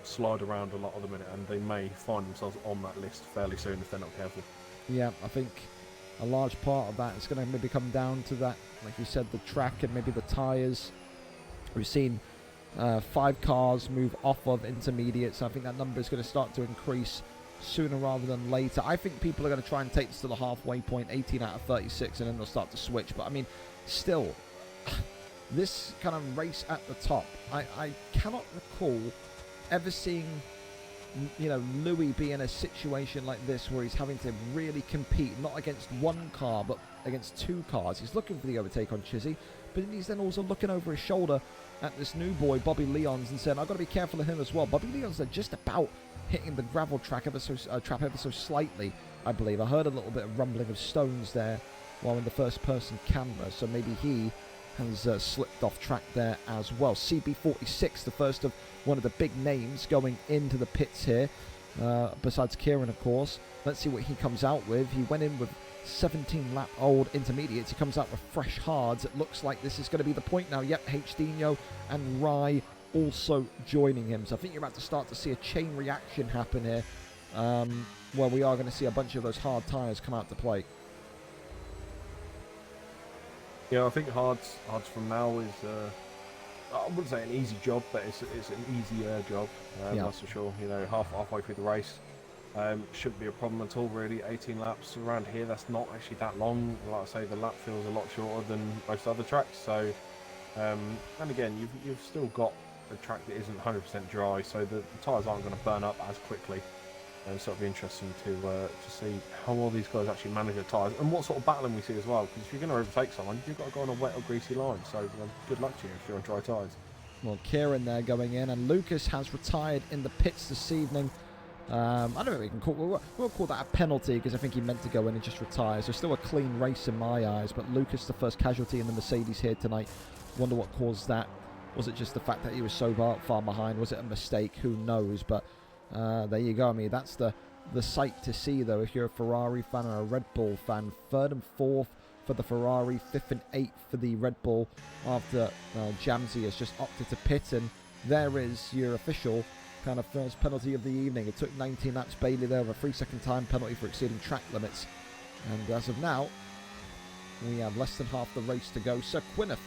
slide around a lot at the minute, and they may find themselves on that list fairly soon if they're not careful. Yeah, I think a large part of that is going to maybe come down to that, like you said, the track and maybe the tyres. We've seen 5 cars move off of intermediates. I think that number is going to start to increase sooner rather than later. I think people are going to try and take this to the halfway point, 18 out of 36, and then they'll start to switch. But I mean, still, this kind of race at the top, I cannot recall ever seeing, you know, Louis be in a situation like this where he's having to really compete, not against one car, but against 2 cars. He's looking for the overtake on Chizzy, but he's then also looking over his shoulder at this new boy, Bobby Leons, and saying, I've got to be careful of him as well. Bobby Leons are just about hitting the gravel track ever so slightly, I believe. I heard a little bit of rumbling of stones there while in the first-person camera, so maybe he has slipped off track there as well. CB46, the first of one of the big names going into the pits here, besides Kieran, of course. Let's see what he comes out with. He went in with 17-lap-old intermediates. He comes out with fresh hards. It looks like this is going to be the point now. Yep, H-Dino and Rye also joining him. So I think you're about to start to see a chain reaction happen here, where we are going to see a bunch of those hard tyres come out to play. Yeah, I think hards from now is, I wouldn't say an easy job, but it's an easier job, that's for sure. You know, halfway through the race. Shouldn't be a problem at all, really. 18 laps around here, that's not actually that long. Like I say, the lap feels a lot shorter than most other tracks. So, and again, you've still got a track that isn't 100% dry, so the tyres aren't going to burn up as quickly. And so it'll be interesting to see how all these guys actually manage their tyres and what sort of battling we see as well. Because if you're going to overtake someone, you've got to go on a wet or greasy line. So good luck to you if you're on dry tyres. Well, Kieran there going in, and Lucas has retired in the pits this evening. I don't know if we can call, we'll call that a penalty, because I think he meant to go in and just retire. So still a clean race in my eyes, but Lucas the first casualty in the Mercedes here tonight. Wonder what caused that. Was it just the fact that he was so far behind? Was it a mistake? Who knows? But there you go. I mean, that's the sight to see, though, if you're a Ferrari fan or a Red Bull fan. 3rd and 4th for the Ferrari, 5th and 8th for the Red Bull, after Jamsey has just opted to pit. And there is your official kind of first penalty of the evening. It took 19 laps. Bailey there with a 3-second time penalty for exceeding track limits. And as of now, we have less than half the race to go. Sir Quinniff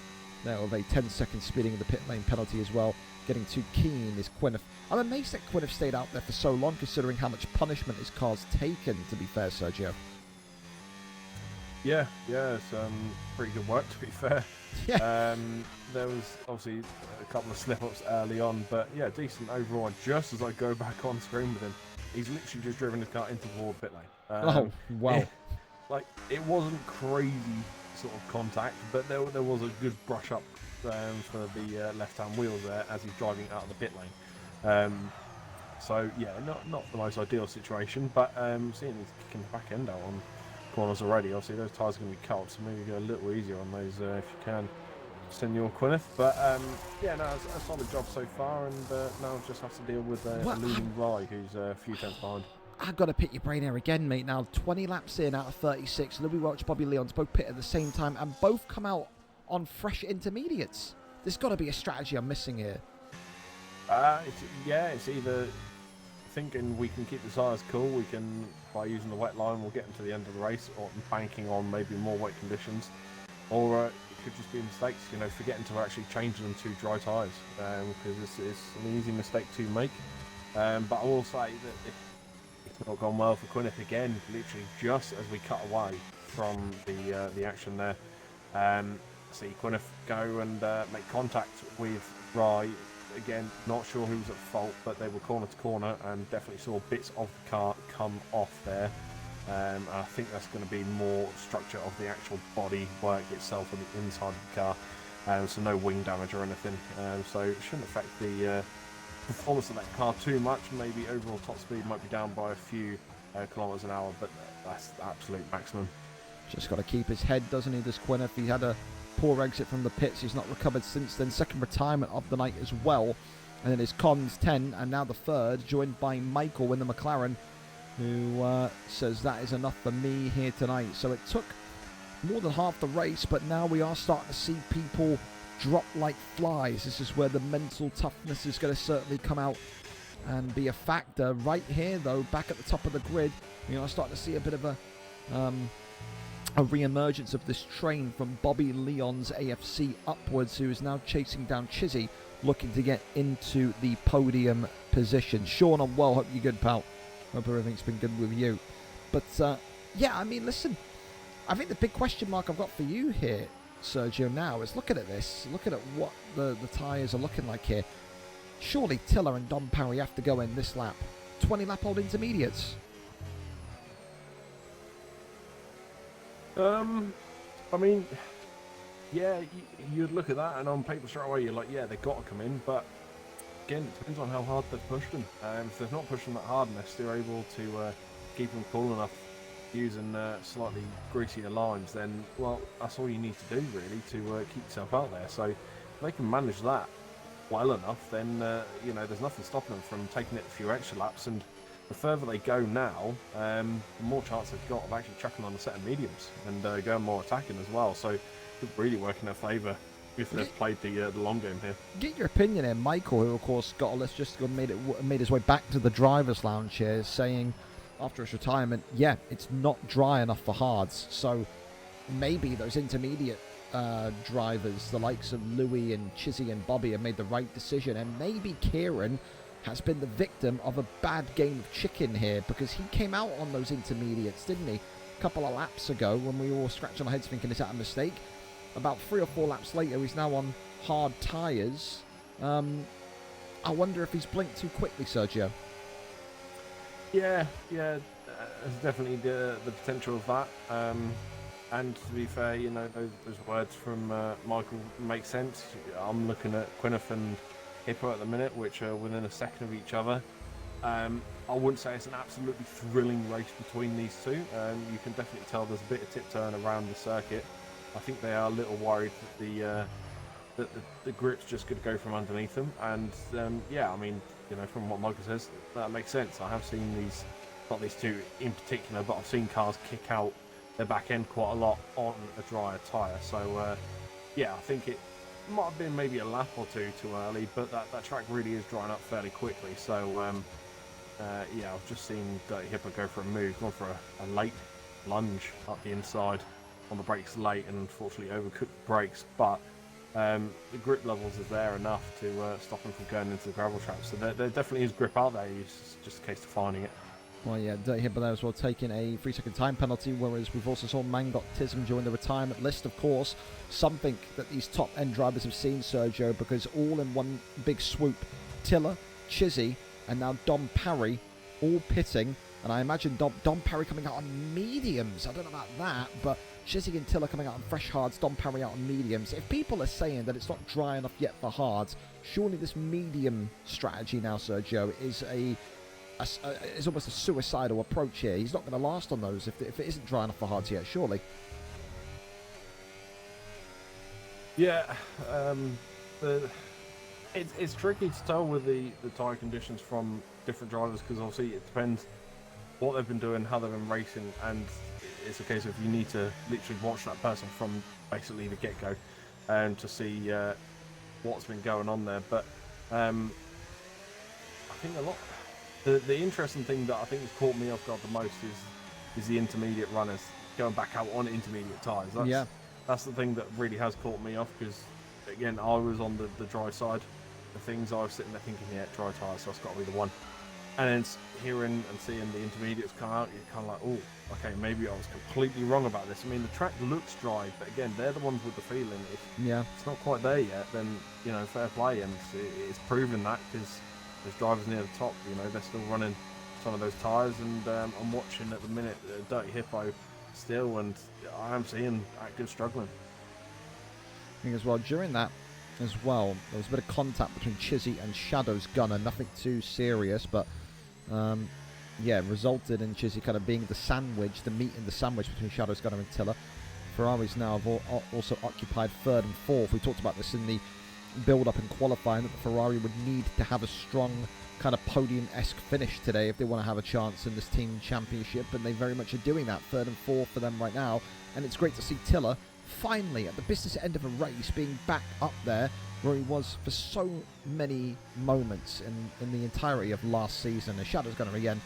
there with a 10-second speeding in the pit lane penalty as well. Getting too keen is Quinniff. I'm amazed that Quinniff stayed out there for so long, considering how much punishment his car's taken, to be fair, Sergio. Yeah, some pretty good work to be fair. Yeah. There was obviously a couple of slip-ups early on, but yeah, decent overall. And just as I go back on screen with him, he's literally just driven his car into the wall pit lane. Oh, wow. It wasn't crazy sort of contact, but there was a good brush up for the left-hand wheels there as he's driving out of the pit lane. So yeah, not the most ideal situation, but seeing he's kicking the back end out on corners already, obviously those tyres are going to be cold, so maybe go a little easier on those if you can, Senor Gwyneth. But yeah, no, it's a solid job so far, and now just have to deal with a looming Rye who's a few tenths behind. I've got to pick your brain here again, mate. Now, 20 laps in out of 36, Louis Welch, Bobby Leons both pit at the same time and both come out on fresh intermediates. There's got to be a strategy I'm missing here. It's either thinking we can keep the tyres cool, we can, by using the wet line, we'll get them to the end of the race, or banking on maybe more wet conditions, or it could just be mistakes, forgetting to actually change them to dry tyres, because it's an easy mistake to make. But I will say that it's not gone well for Gwyneth again, literally just as we cut away from the action there. See Gwyneth go and make contact with Rye. Again, not sure who was at fault, but they were corner to corner and definitely saw bits of the car come off there. I think that's going to be more structure of the actual body work itself on the inside of the car, so no wing damage or anything. So it shouldn't affect the performance of that car too much. Maybe overall top speed might be down by a few kilometers an hour, but that's the absolute maximum. Just got to keep his head, doesn't he, this Gwyneth? He had a poor exit from the pits. He's not recovered since then. Second retirement of the night as well. And then his Cons 10, and now the third, joined by Michael in the McLaren, who says that is enough for me here tonight. So it took more than half the race, but now we are starting to see people drop like flies. This is where the mental toughness is going to certainly come out and be a factor. Right here, though, back at the top of the grid, we are starting to see a bit of a re-emergence of this train from Bobby Leon's AFC upwards, who is now chasing down Chizzy, looking to get into the podium position. Sean, I'm well. Hope you're good, pal. Hope everything's been good with you. But, yeah, I mean, listen, I think the big question mark I've got for you here, Sergio, now is looking at this, looking at what the tyres are looking like here. Surely Tiller and Dom Parry have to go in this lap. 20 lap old intermediates. I mean, yeah, you'd look at that and on paper straight away you're like, yeah, they've got to come in, but again, it depends on how hard they've pushed them. If they've not pushed them that hard and they're still able to keep them cool enough using slightly greasier lines, then, well, that's all you need to do, really, to keep yourself out there. So if they can manage that well enough, then, there's nothing stopping them from taking it a few extra laps, and the further they go now, the more chance they've got of actually chucking on a set of mediums and going more attacking as well. So it could really work in their favour if they've played the long game here. Get your opinion here, Michael, who of course made his way back to the driver's lounge here, saying after his retirement, yeah, it's not dry enough for hards. So maybe those intermediate drivers, the likes of Louis and Chizzy and Bobby, have made the right decision, and maybe Kieran has been the victim of a bad game of chicken here, because he came out on those intermediates, didn't he? A couple of laps ago, when we were all scratching our heads thinking, is that a mistake? About 3 or 4 laps later, he's now on hard tyres. I wonder if he's blinked too quickly, Sergio. Yeah, there's definitely the potential of that. And to be fair, those words from Michael make sense. I'm looking at Gwyneth and Hippo at the minute, which are within a second of each other. I wouldn't say it's an absolutely thrilling race between these two. You can definitely tell there's a bit of tip turn around the circuit. I think they are a little worried that the grip's just going to go from underneath them. And yeah, I mean, from what Michael says, that makes sense. I have seen these, not these two in particular, but I've seen cars kick out their back end quite a lot on a drier tyre. So yeah, I think it might have been maybe a lap or two too early, but that track really is drying up fairly quickly. So yeah, I've just seen Dirty Hippo go for a move, gone for a late lunge up the inside on the brakes late, and unfortunately overcooked brakes, but the grip levels is there enough to stop him from going into the gravel trap. So there definitely is grip out there. It's just a case of finding it. Well, yeah, Dirty Hippo there as well, taking a 3-second time penalty, whereas we've also saw Mangot Tism join the retirement list, of course. Something that these top-end drivers have seen, Sergio, because all in one big swoop, Tiller, Chizzy, and now Dom Parry, all pitting. And I imagine Dom Parry coming out on mediums. I don't know about that, but Chizzy and Tiller coming out on fresh hards, Dom Parry out on mediums. If people are saying that it's not dry enough yet for hards, surely this medium strategy now, Sergio, is is almost a suicidal approach here. He's not going to last on those if it isn't dry enough for hards yet, surely. Yeah, it's tricky to tell with the tyre conditions from different drivers, because obviously it depends what they've been doing, how they've been racing, and it's a case of you need to literally watch that person from basically the get-go to see what's been going on there. But I think the interesting thing that I think has caught me off guard the most is the intermediate runners going back out on intermediate tyres. That's the thing that really has caught me off, because again, I was on the dry side of things. I was sitting there thinking, yeah, dry tyres, so it's got to be the one. And then hearing and seeing the intermediates come out, you're kind of like, oh, okay, maybe I was completely wrong about this. I mean, the track looks dry, but again, they're the ones with the feeling. If it's not quite there yet, then, fair play. And it's proven that, because there's drivers near the top, they're still running some of those tyres. And I'm watching at the minute Dirty Hippo still, and I am seeing Active struggling. I think as well, during that as well, there was a bit of contact between Chizzy and Shadow's Gunner. Nothing too serious, but resulted in Chizzy kind of being the meat in the sandwich between Shadow's Gunner and Tiller. Ferraris now have also occupied 3rd and 4th. We talked about this in the build-up and qualifying, that the Ferrari would need to have a strong kind of podium-esque finish today if they want to have a chance in this team championship, and they very much are doing that. 3rd and 4th for them right now, and it's great to see Tiller finally at the business end of a race being back up there where he was for so many moments in the entirety of last season. And Shadow's Gunner again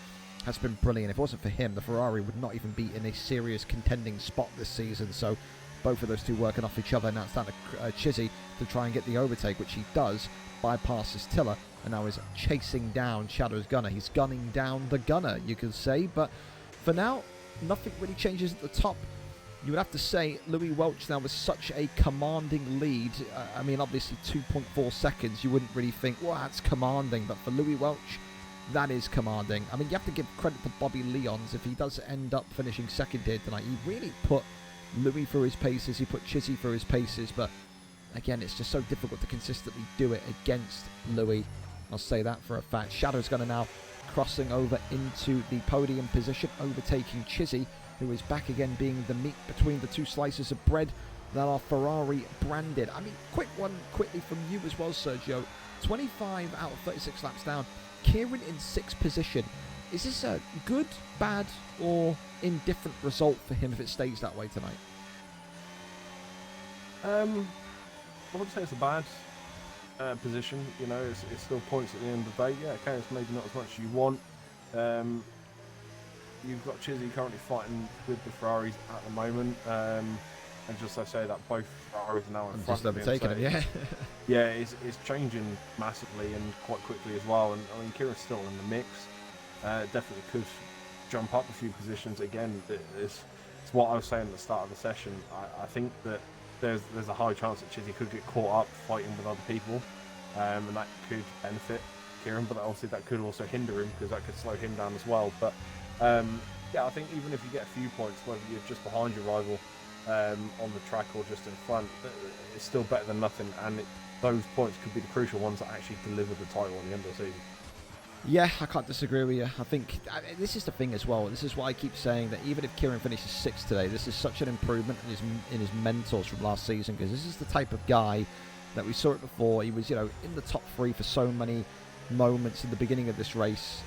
has been brilliant. If it wasn't for him, the Ferrari would not even be in a serious contending spot this season. So both of those two working off each other. Now it's down to Chizzy to try and get the overtake, which he does, bypasses Tiller, and now is chasing down Shadow's Gunner. He's gunning down the Gunner, you could say. But for now, nothing really changes at the top. You would have to say Louis Welch now with such a commanding lead. I mean, obviously 2.4 seconds, you wouldn't really think, well, that's commanding. But for Louis Welch, that is commanding. I mean, you have to give credit to Bobby Leons. If he does end up finishing second here tonight, he really put Louis through his paces. He put Chizzy through his paces. But again, it's just so difficult to consistently do it against Louis. I'll say that for a fact. Shadow's Gunner now crossing over into the podium position, overtaking Chizzy, who is back again being the meat between the two slices of bread that are Ferrari branded. I mean, quick one quickly from you as well, Sergio. 25 out of 36 laps down. Kieran in 6th position. Is this a good, bad, or indifferent result for him if it stays that way tonight? I wouldn't say it's a bad position. It's still points at the end of the day. Yeah, okay, it's maybe not as much as you want. You've got Chizzy currently fighting with the Ferraris at the moment, and just I say that both Ferraris are now in front of him. Overtaking him, yeah. Yeah, it's changing massively and quite quickly as well. And I mean, Kieran's still in the mix. Definitely could jump up a few positions again. It's what I was saying at the start of the session. I think that there's a high chance that Chizzy could get caught up fighting with other people, and that could benefit Kieran, but obviously that could also hinder him, because that could slow him down as well. But I think even if you get a few points, whether you're just behind your rival on the track or just in front, it's still better than nothing, and those points could be the crucial ones that actually deliver the title at the end of the season. Yeah, I can't disagree with you. I think this is the thing as well. This is why I keep saying that even if Kieran finishes 6th today, this is such an improvement in his mentors from last season, because this is the type of guy that we saw it before. He was, in the top 3 for so many moments in the beginning of this race.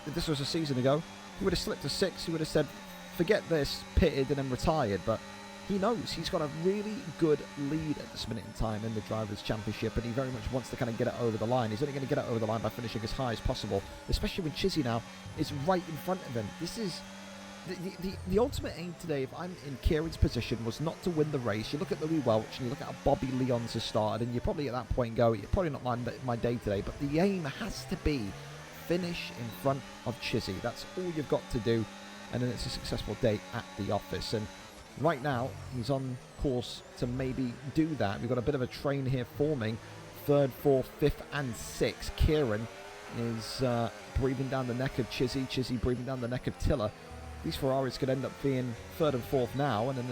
If this was a season ago, he would have slipped to 6th. He would have said, forget this, pitted and then retired. But he knows he's got a really good lead at this minute in time in the Drivers' Championship, and he very much wants to kind of get it over the line. He's only going to get it over the line by finishing as high as possible, especially when Chizzy now is right in front of him. This is the ultimate aim today, if I'm in Kieran's position, was not to win the race. You look at Louis Welch and you look at how Bobby Leons has started, and you probably at that point go, you're probably not my day today, but the aim has to be finish in front of Chizzy. That's all you've got to do, and then it's a successful day at the office. And right now, he's on course to maybe do that. We've got a bit of a train here forming. 3rd, 4th, 5th, and 6th. Kieran is breathing down the neck of Chizzy. Chizzy breathing down the neck of Tiller. These Ferraris could end up being 3rd and 4th now, and in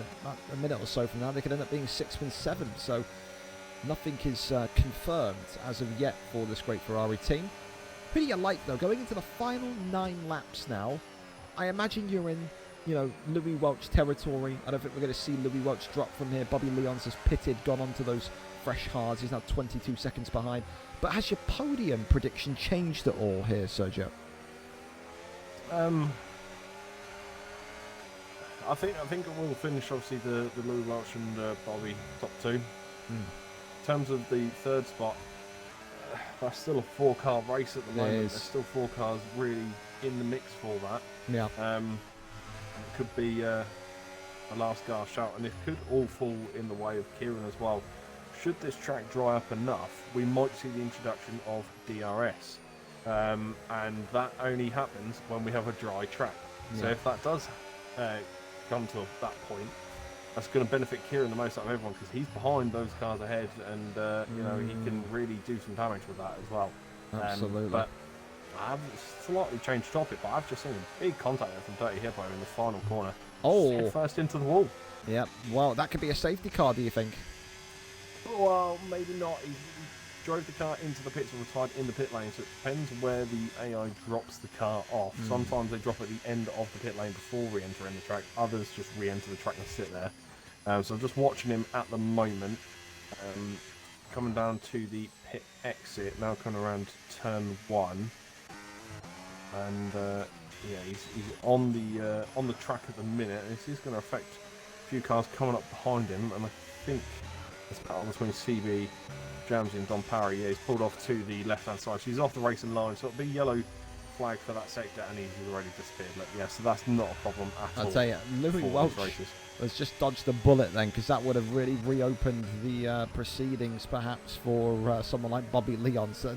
a minute or so from now, they could end up being 6th and 7th. So nothing is confirmed as of yet for this great Ferrari team. Who do you like, though? Going into the final 9 laps now, I imagine you're in, Louis Welch territory. I don't think we're going to see Louis Welch drop from here. Bobby Leons has pitted, gone onto those fresh hards. He's now 22 seconds behind. But has your podium prediction changed at all here, Sergio? I think we'll finish, obviously, the Louis Welch and Bobby top 2. In terms of the 3rd spot, that's still a 4-car race at the moment. There's still 4 cars really in the mix for that. Yeah. It could be a last gasp shout, and it could all fall in the way of Kieran as well. Should this track dry up enough, we might see the introduction of DRS. And that only happens when we have a dry track. Yeah. So if that does come to that point, that's going to benefit Kieran the most out of everyone, because he's behind those cars ahead, and he can really do some damage with that as well. Absolutely. But I've slightly changed topic, but I've just seen a big contact there from Dirty Hippo in the final corner. Oh, first into the wall. Yeah. Well, that could be a safety car. Do you think? Well, maybe not. He drove the car into the pits and retired in the pit lane, so it depends where the AI drops the car off. Sometimes they drop at the end of the pit lane before re-entering the track. Others just re-enter the track and sit there. So I'm just watching him at the moment. Coming down to the pit exit, now coming around turn 1. And he's on the track at the minute. This is going to affect a few cars coming up behind him, and I think it's battle between CB, Jamsey and Don Parry. Yeah, he's pulled off to the left-hand side. So he's off the racing line, so it'll be yellow flag for that sector, and he's already disappeared. But yeah, so that's not a problem at all. I'll tell you, Louis Welch has just dodged the bullet then, because that would have really reopened the proceedings perhaps for someone like Bobby Leon. So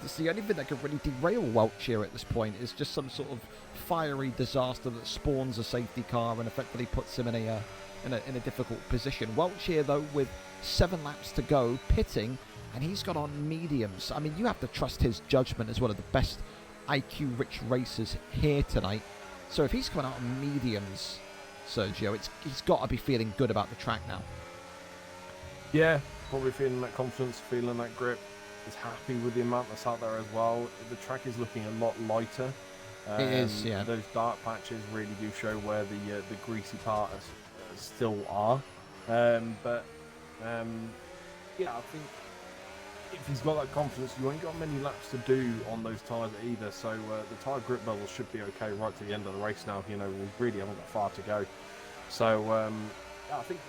that's the only thing that could really derail Welch here at this point, is just some sort of fiery disaster that spawns a safety car and effectively puts him in a difficult position. Welch here, though, with 7 laps to go, pitting, and he's got on mediums. I mean, you have to trust his judgment as one of the best IQ-rich racers here tonight. So if he's coming out on mediums, Sergio, he's got to be feeling good about the track now. Yeah, probably feeling that confidence, feeling that grip. He's happy with the amount that's out there as well. The track is looking a lot lighter. It is, yeah. Those dark patches really do show where the greasy parts still are. Yeah, I think if he's got that confidence, you ain't got many laps to do on those tyres either. So the tyre grip level should be okay right to the end of the race now. We really haven't got far to go. So I think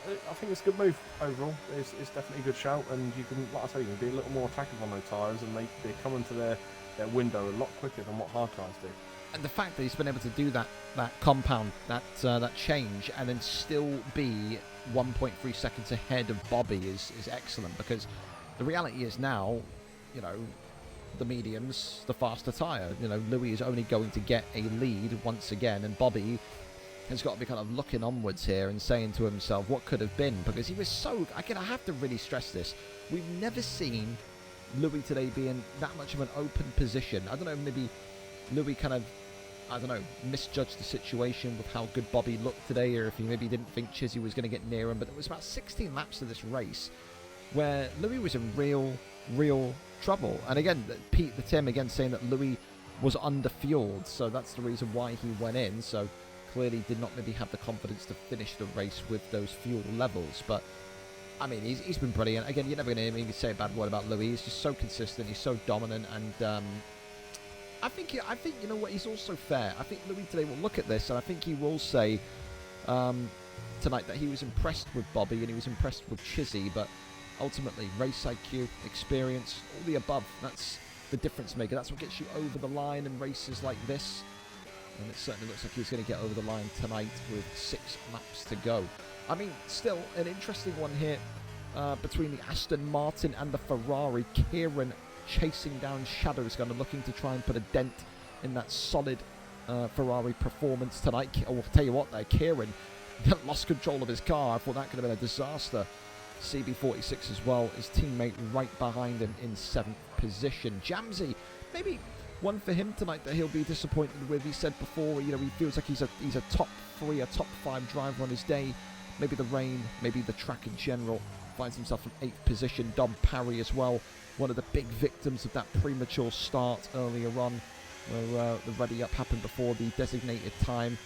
it's a good move overall. It's definitely a good shout, and you can, like I say, you can be a little more attacking on those tyres, and they come into their window a lot quicker than what hard tyres do. And the fact that he's been able to do that compound, that change, and then still be 1.3 seconds ahead of Bobby is excellent, because the reality is now, the mediums, the faster tyre. Louis is only going to get a lead once again, and Bobby has got to be kind of looking onwards here and saying to himself what could have been, because he was so... I have to really stress this. We've never seen Louis today be in that much of an open position. I don't know, maybe Louis kind of, misjudged the situation with how good Bobby looked today, or if he maybe didn't think Chizzy was going to get near him. But there was about 16 laps of this race where Louis was in real trouble. And again, Pete the Tim again saying that Louis was under-fueled, so that's the reason why he went in. So clearly did not maybe have the confidence to finish the race with those fuel levels. But I mean, he's been brilliant. Again, you're never going to hear me say a bad word about Louis. He's just so consistent. He's so dominant, and I think you know what, he's also fair. I think Louis today will look at this, and I think he will say tonight that he was impressed with Bobby and he was impressed with Chizzy, but ultimately race IQ, experience, all the above, that's the difference maker. That's what gets you over the line in races like this, and it certainly looks like he's going to get over the line tonight with 6 laps to go. I mean, still an interesting one here between the Aston Martin and the Ferrari. Kieran chasing down shadows, kind of looking to try and put a dent in that solid Ferrari performance tonight. I'll tell you what, there, Kieran lost control of his car. I thought that could have been a disaster. CB46 as well, his teammate right behind him in 7th position. Jamsey, maybe one for him tonight that he'll be disappointed with. He said before, he feels like he's a top 3, a top 5 driver on his day. Maybe the rain, maybe the track in general. Finds himself in 8th position. Dom Parry as well, one of the big victims of that premature start earlier on, where the ready up happened before the designated time.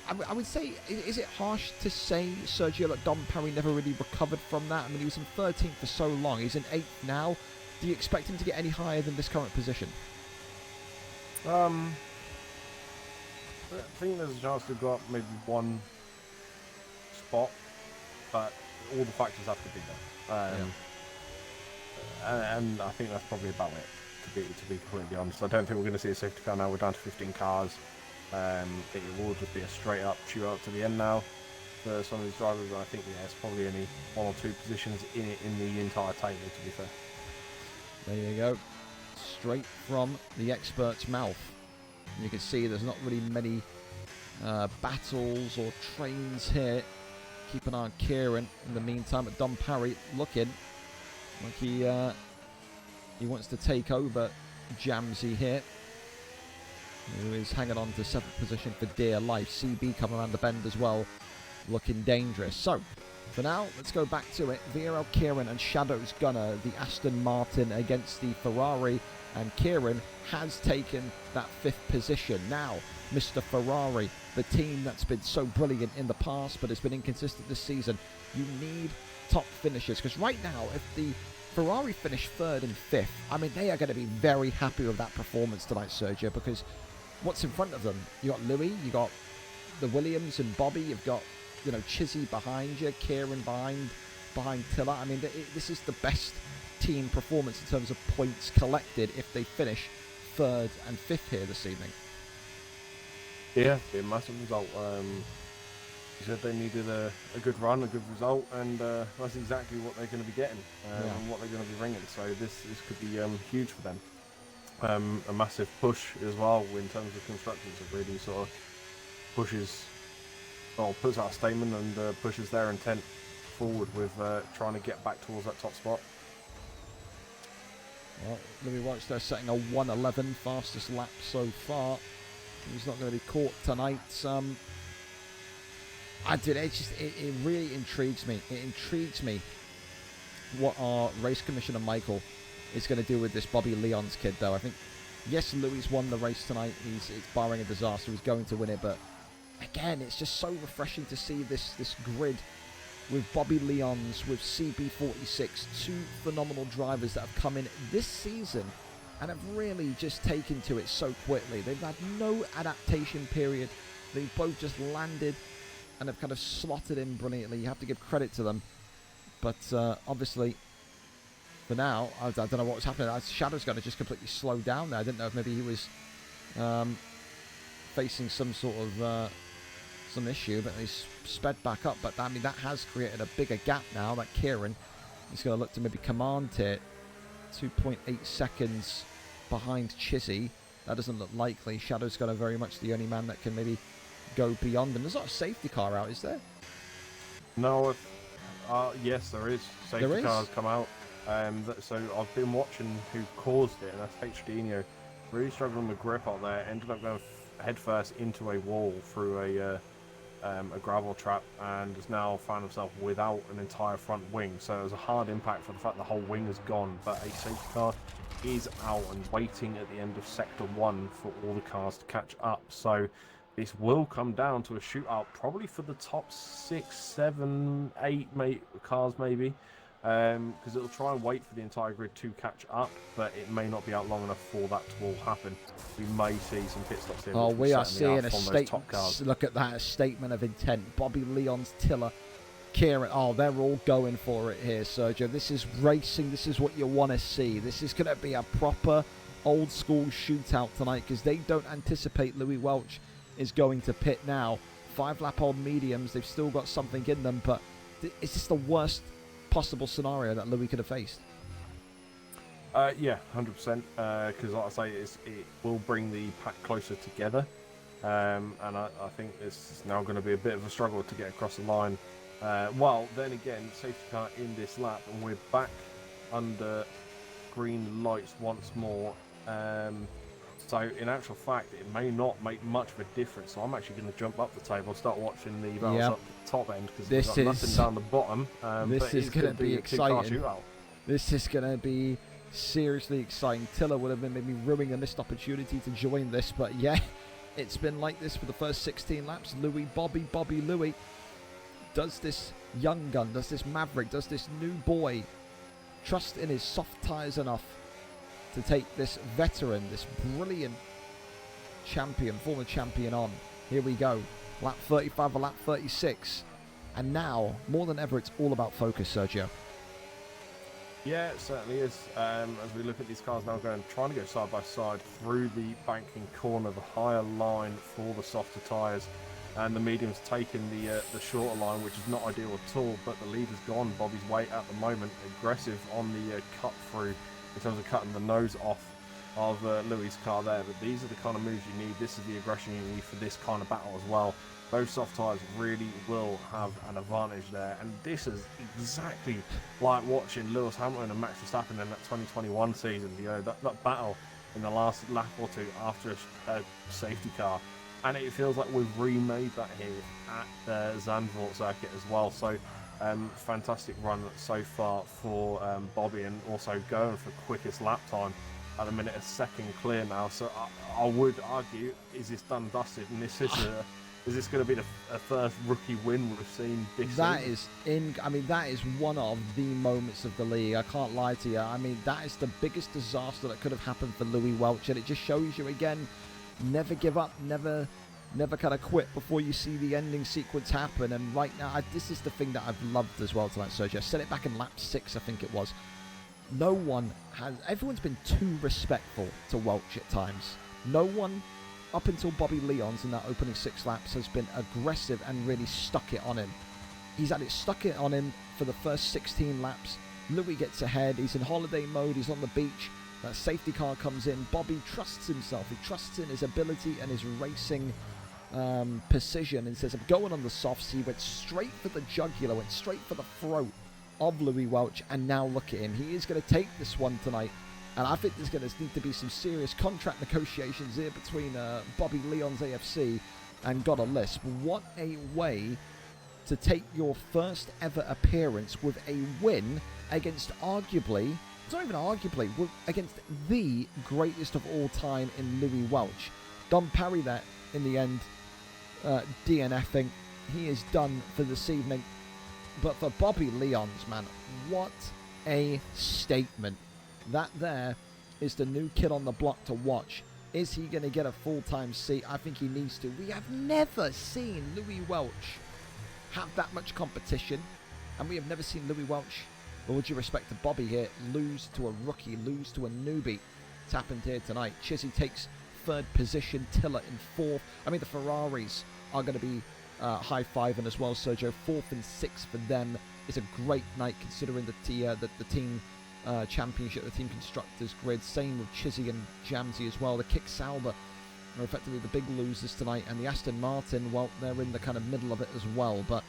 I would say, is it harsh to say, Sergio, that Dom Parry never really recovered from that? I mean, he was in 13th for so long. He's in 8th now. Do you expect him to get any higher than this current position? I think there's a chance to go up maybe one spot, but all the factors have to be there. And I think that's probably about it, to be completely honest. I don't think we're going to see a safety car now. We're down to 15 cars. It will just be a straight up shootout to the end now for some of these drivers. I think it's probably only 1 or 2 positions in the entire table, to be fair. There you go, straight from the expert's mouth. And you can see there's not really many battles or trains here. Keep an eye on Kieran in the meantime, but Dom Parry looking like he wants to take over Jamsey here, who is hanging on to 7th position for dear life. CB coming around the bend as well, looking dangerous. So, for now, let's go back to it. VRL Kieran and Shadow's Gunner, the Aston Martin against the Ferrari, and Kieran has taken that 5th position. Now, Mr. Ferrari, the team that's been so brilliant in the past but has been inconsistent this season, you need top finishes, because right now, if the Ferrari finish 3rd and 5th, I mean, they are going to be very happy with that performance tonight, Sergio, because what's in front of them? You got Louis, you got the Williams and Bobby, you've got, Chizzy behind you, Kieran behind Tiller. I mean, this is the best team performance in terms of points collected if they finish 3rd and 5th here this evening. Yeah, a massive result. He said they needed a good run, a good result, and that's exactly what they're going to be getting and what they're going to be bringing. So this could be huge for them. A massive push as well in terms of constructors. It really sort of puts out a statement and pushes their intent forward with trying to get back towards that top spot. Well, Louis Welch there setting a 1:11, fastest lap so far. He's not going to be caught tonight. It really intrigues me. It intrigues me what our race commissioner Michael is going to do with this Bobby Leon's kid, though. I think, yes, Louis won the race tonight. It's barring a disaster, he's going to win it. But again, it's just so refreshing to see this grid with Bobby Leon's, with CB46, 2 phenomenal drivers that have come in this season and have really just taken to it so quickly. They've had no adaptation period. They've both just landed and have kind of slotted in brilliantly. You have to give credit to them. But obviously, for now, I don't know what was happening. Shadow's going to just completely slow down there. I didn't know if maybe he was facing some sort of some issue, but he's sped back up. But I mean, that has created a bigger gap now that Kieran is going to look to maybe command it. 2.8 seconds behind Chizzy. That doesn't look likely. Shadow's got very much the only man that can maybe go beyond them. There's not a safety car out, is there? No, yes, there is. Safety cars come out. So I've been watching who caused it, and that's HDinho. Really struggling with grip out there. Ended up going headfirst into a wall through a gravel trap, and has now found himself without an entire front wing. So it was a hard impact for the fact the whole wing is gone. But a safety car is out and waiting at the end of Sector 1 for all the cars to catch up. So this will come down to a shootout, probably for the top 6, 7, 8 cars maybe. Because it'll try and wait for the entire grid to catch up, but it may not be out long enough for that to all happen. We may see some pit stops here. Oh, we are seeing a statement. Look at that, a statement of intent. Bobby Leon's, Tiller, Kieran. Oh, they're all going for it here, Sergio. This is racing. This is what you want to see. This is going to be a proper old school shootout tonight, because they don't anticipate Louis Welch is going to pit now. 5-lap-old mediums. They've still got something in them, but is this the worst possible scenario that Louis could have faced? Yeah, 100%. Because, like I say, it will bring the pack closer together. And I think it's now going to be a bit of a struggle to get across the line. Well, then again, safety car in this lap, and we're back under green lights once more. So, in actual fact, it may not make much of a difference. So, I'm actually going to jump up the table, start watching the battles up the top end, because we've got nothing down the bottom. This is going to be exciting. This is going to be seriously exciting. Tiller would have been maybe ruining a missed opportunity to join this, but yeah, it's been like this for the first 16 laps. Bobby Louis. Does this young gun, does this maverick, does this new boy trust in his soft tyres enough to take this veteran, this brilliant champion, former champion on? Here we go. Lap 35 or lap 36. And now, more than ever, it's all about focus, Sergio. Yeah, it certainly is. As we look at these cars now trying to go side by side through the banking corner, the higher line for the softer tyres, and the medium's taken the shorter line, which is not ideal at all, but the lead has gone Bobby's way at the moment. Aggressive on the cut through in terms of cutting the nose off of Louis' car there, but these are the kind of moves you need. This is the aggression you need for this kind of battle as well. Those soft tyres really will have an advantage there, and this is exactly like watching Lewis Hamilton and Max Verstappen in that 2021 season. You know, that battle in the last lap or two after a safety car, and it feels like we've remade that here at the Zandvoort circuit as well. So fantastic run so far for Bobby, and also going for quickest lap time at the minute, a second clear now. So I would argue, is this done and dusted, and this is this going to be the first rookie win we've seen this season? That is one of the moments of the league. I can't lie to you. I mean, that is the biggest disaster that could have happened for Louis Welch, and it just shows you again, never give up, never kind of quit before you see the ending sequence happen. And right now, this is the thing that I've loved as well tonight, Sergio. I said it back in lap 6, I think it was. Everyone's been too respectful to Welch at times. No one, up until Bobby Leon's in that opening 6 laps, has been aggressive and really stuck it on him. He's had it stuck it on him for the first 16 laps. Louis gets ahead. He's in holiday mode. He's on the beach. That safety car comes in. Bobby trusts himself. He trusts in his ability and his racing precision, and says, I'm going on the softs. He went straight for the jugular, went straight for the throat of Louis Welch, and now look at him. He is going to take this one tonight. And I think there's going to need to be some serious contract negotiations here between Bobby Leon's AFC and God of Lisp. What a way to take your first ever appearance with a win against against the greatest of all time in Louis Welch. Don Parry that in the end, DNFing. He is done for this evening. But for Bobby Leon's, man, what a statement. That there is the new kid on the block to watch. Is he going to get a full-time seat? I think he needs to. We have never seen Louis Welch have that much competition, and we have never seen Louis Welch, with all due respect to Bobby here, lose to a rookie, lose to a newbie. It's happened here tonight. Chizzy takes 3rd position, Tiller in 4th. I mean, the Ferraris are going to be high-fiving as well, Sergio. 4th and 6th for them. It's a great night considering the team championship, the team constructors grid. Same with Chizzy and Jamsey as well. The Kick Sauber are effectively the big losers tonight, and the Aston Martin, well, they're in the kind of middle of it as well. But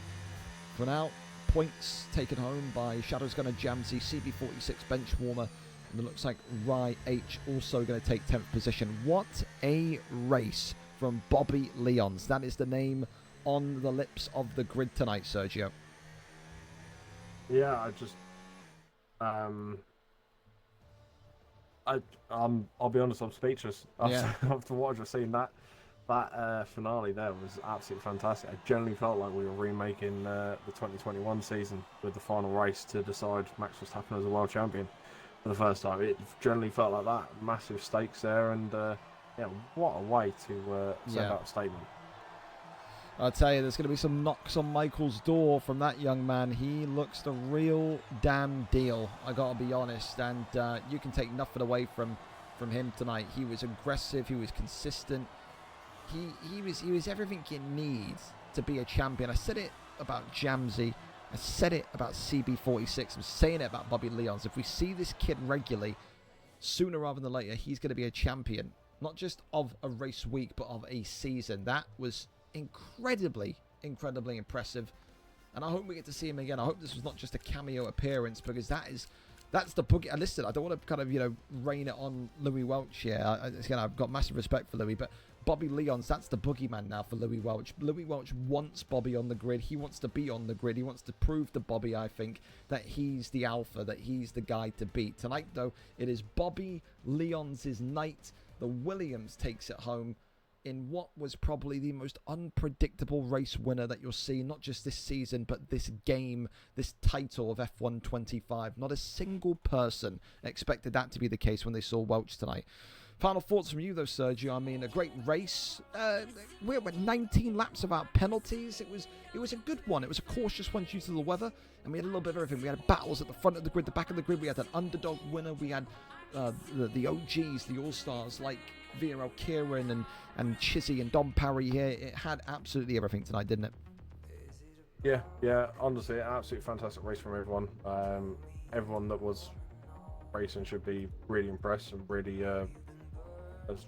for now, points taken home by Shadows Gunner Jamsey, CB46 bench warmer, and it looks like Rye H also going to take 10th position. What a race from Bobby Leons. That is the name on the lips of the grid tonight, Sergio. Yeah, I'll be honest, I'm speechless after what I've just seen. That finale there was absolutely fantastic. I generally felt like we were remaking the 2021 season with the final race to decide Max Verstappen as a world champion for the first time. It generally felt like that. Massive stakes there, and what a way to send out a statement. I'll tell you, there's going to be some knocks on Michael's door from that young man. He looks the real damn deal, I got to be honest. And you can take nothing away from him tonight. He was aggressive. He was consistent. He was everything you need to be a champion. I said it about Jamsey. I said it about CB46. I'm saying it about Bobby Leons. If we see this kid regularly, sooner rather than later, he's going to be a champion, not just of a race week, but of a season. That was incredibly impressive. And I hope we get to see him again. I hope this was not just a cameo appearance, because that's the boogie. And listen, I don't want to kind of, rain it on Louis Welch here. I've got massive respect for Louis, but Bobby Leons, that's the boogeyman now for Louis Welch. Louis Welch wants Bobby on the grid. He wants to be on the grid. He wants to prove to Bobby, I think, that he's the alpha, that he's the guy to beat. Tonight, though, it is Bobby Leons' night. The Williams takes it home in what was probably the most unpredictable race winner that you'll see, not just this season, but this game, this title of F1 25. Not a single person expected that to be the case when they saw Welch tonight. Final thoughts from you, though, Sergio. I mean, a great race. We went 19 laps without penalties. It was a good one. It was a cautious one due to the weather, and we had a little bit of everything. We had battles at the front of the grid, the back of the grid. We had an underdog winner. We had the OGs, the All-Stars, like Vero Kieran and Chizzy and Dom Parry here. It had absolutely everything tonight, didn't it? Yeah. Honestly, absolutely fantastic race from everyone. Everyone that was racing should be really impressed and really, as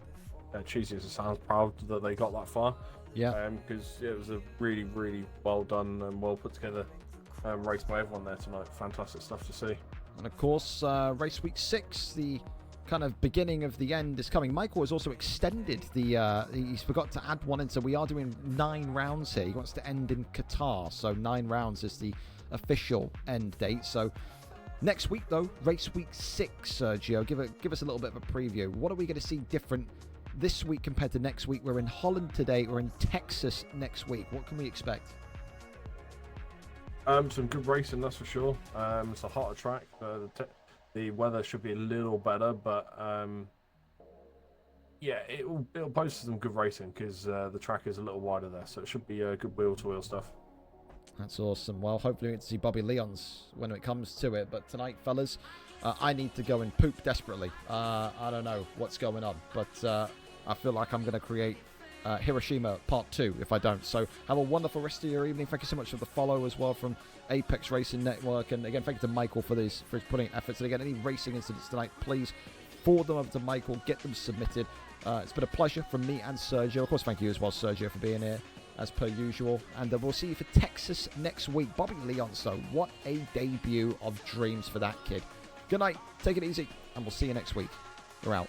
cheesy as it sounds, proud that they got that far. Yeah. Because it was a really, really well done and well put together race by everyone there tonight. Fantastic stuff to see. And of course, race week 6, the kind of beginning of the end is coming. Michael has also extended he's forgot to add one in, so we are doing 9 rounds here. He wants to end in Qatar, so 9 rounds is the official end date. So next week, though, race week 6, Sergio, give us a little bit of a preview. What are we going to see different this week compared to next week? We're in Holland today, we're in Texas next week. What can we expect? Some good racing, that's for sure. It's a hotter track. The weather should be a little better, but it'll post some good racing because the track is a little wider there, so it should be good wheel-to-wheel stuff. That's awesome. Well, hopefully we get to see Bobby Leons when it comes to it. But tonight, fellas, I need to go and poop desperately. I don't know what's going on, but I feel like I'm going to create Hiroshima Part 2 if I don't. So have a wonderful rest of your evening. Thank you so much for the follow as well from Apex Racing Network. And again, thank you to Michael for his putting efforts. And again, any racing incidents tonight, please forward them over to Michael. Get them submitted. It's been a pleasure from me and Sergio. Of course, thank you as well, Sergio, for being here as per usual. And we'll see you for Texas next week. Bobby Leons, though, what a debut of dreams for that kid. Good night. Take it easy. And we'll see you next week. We're out.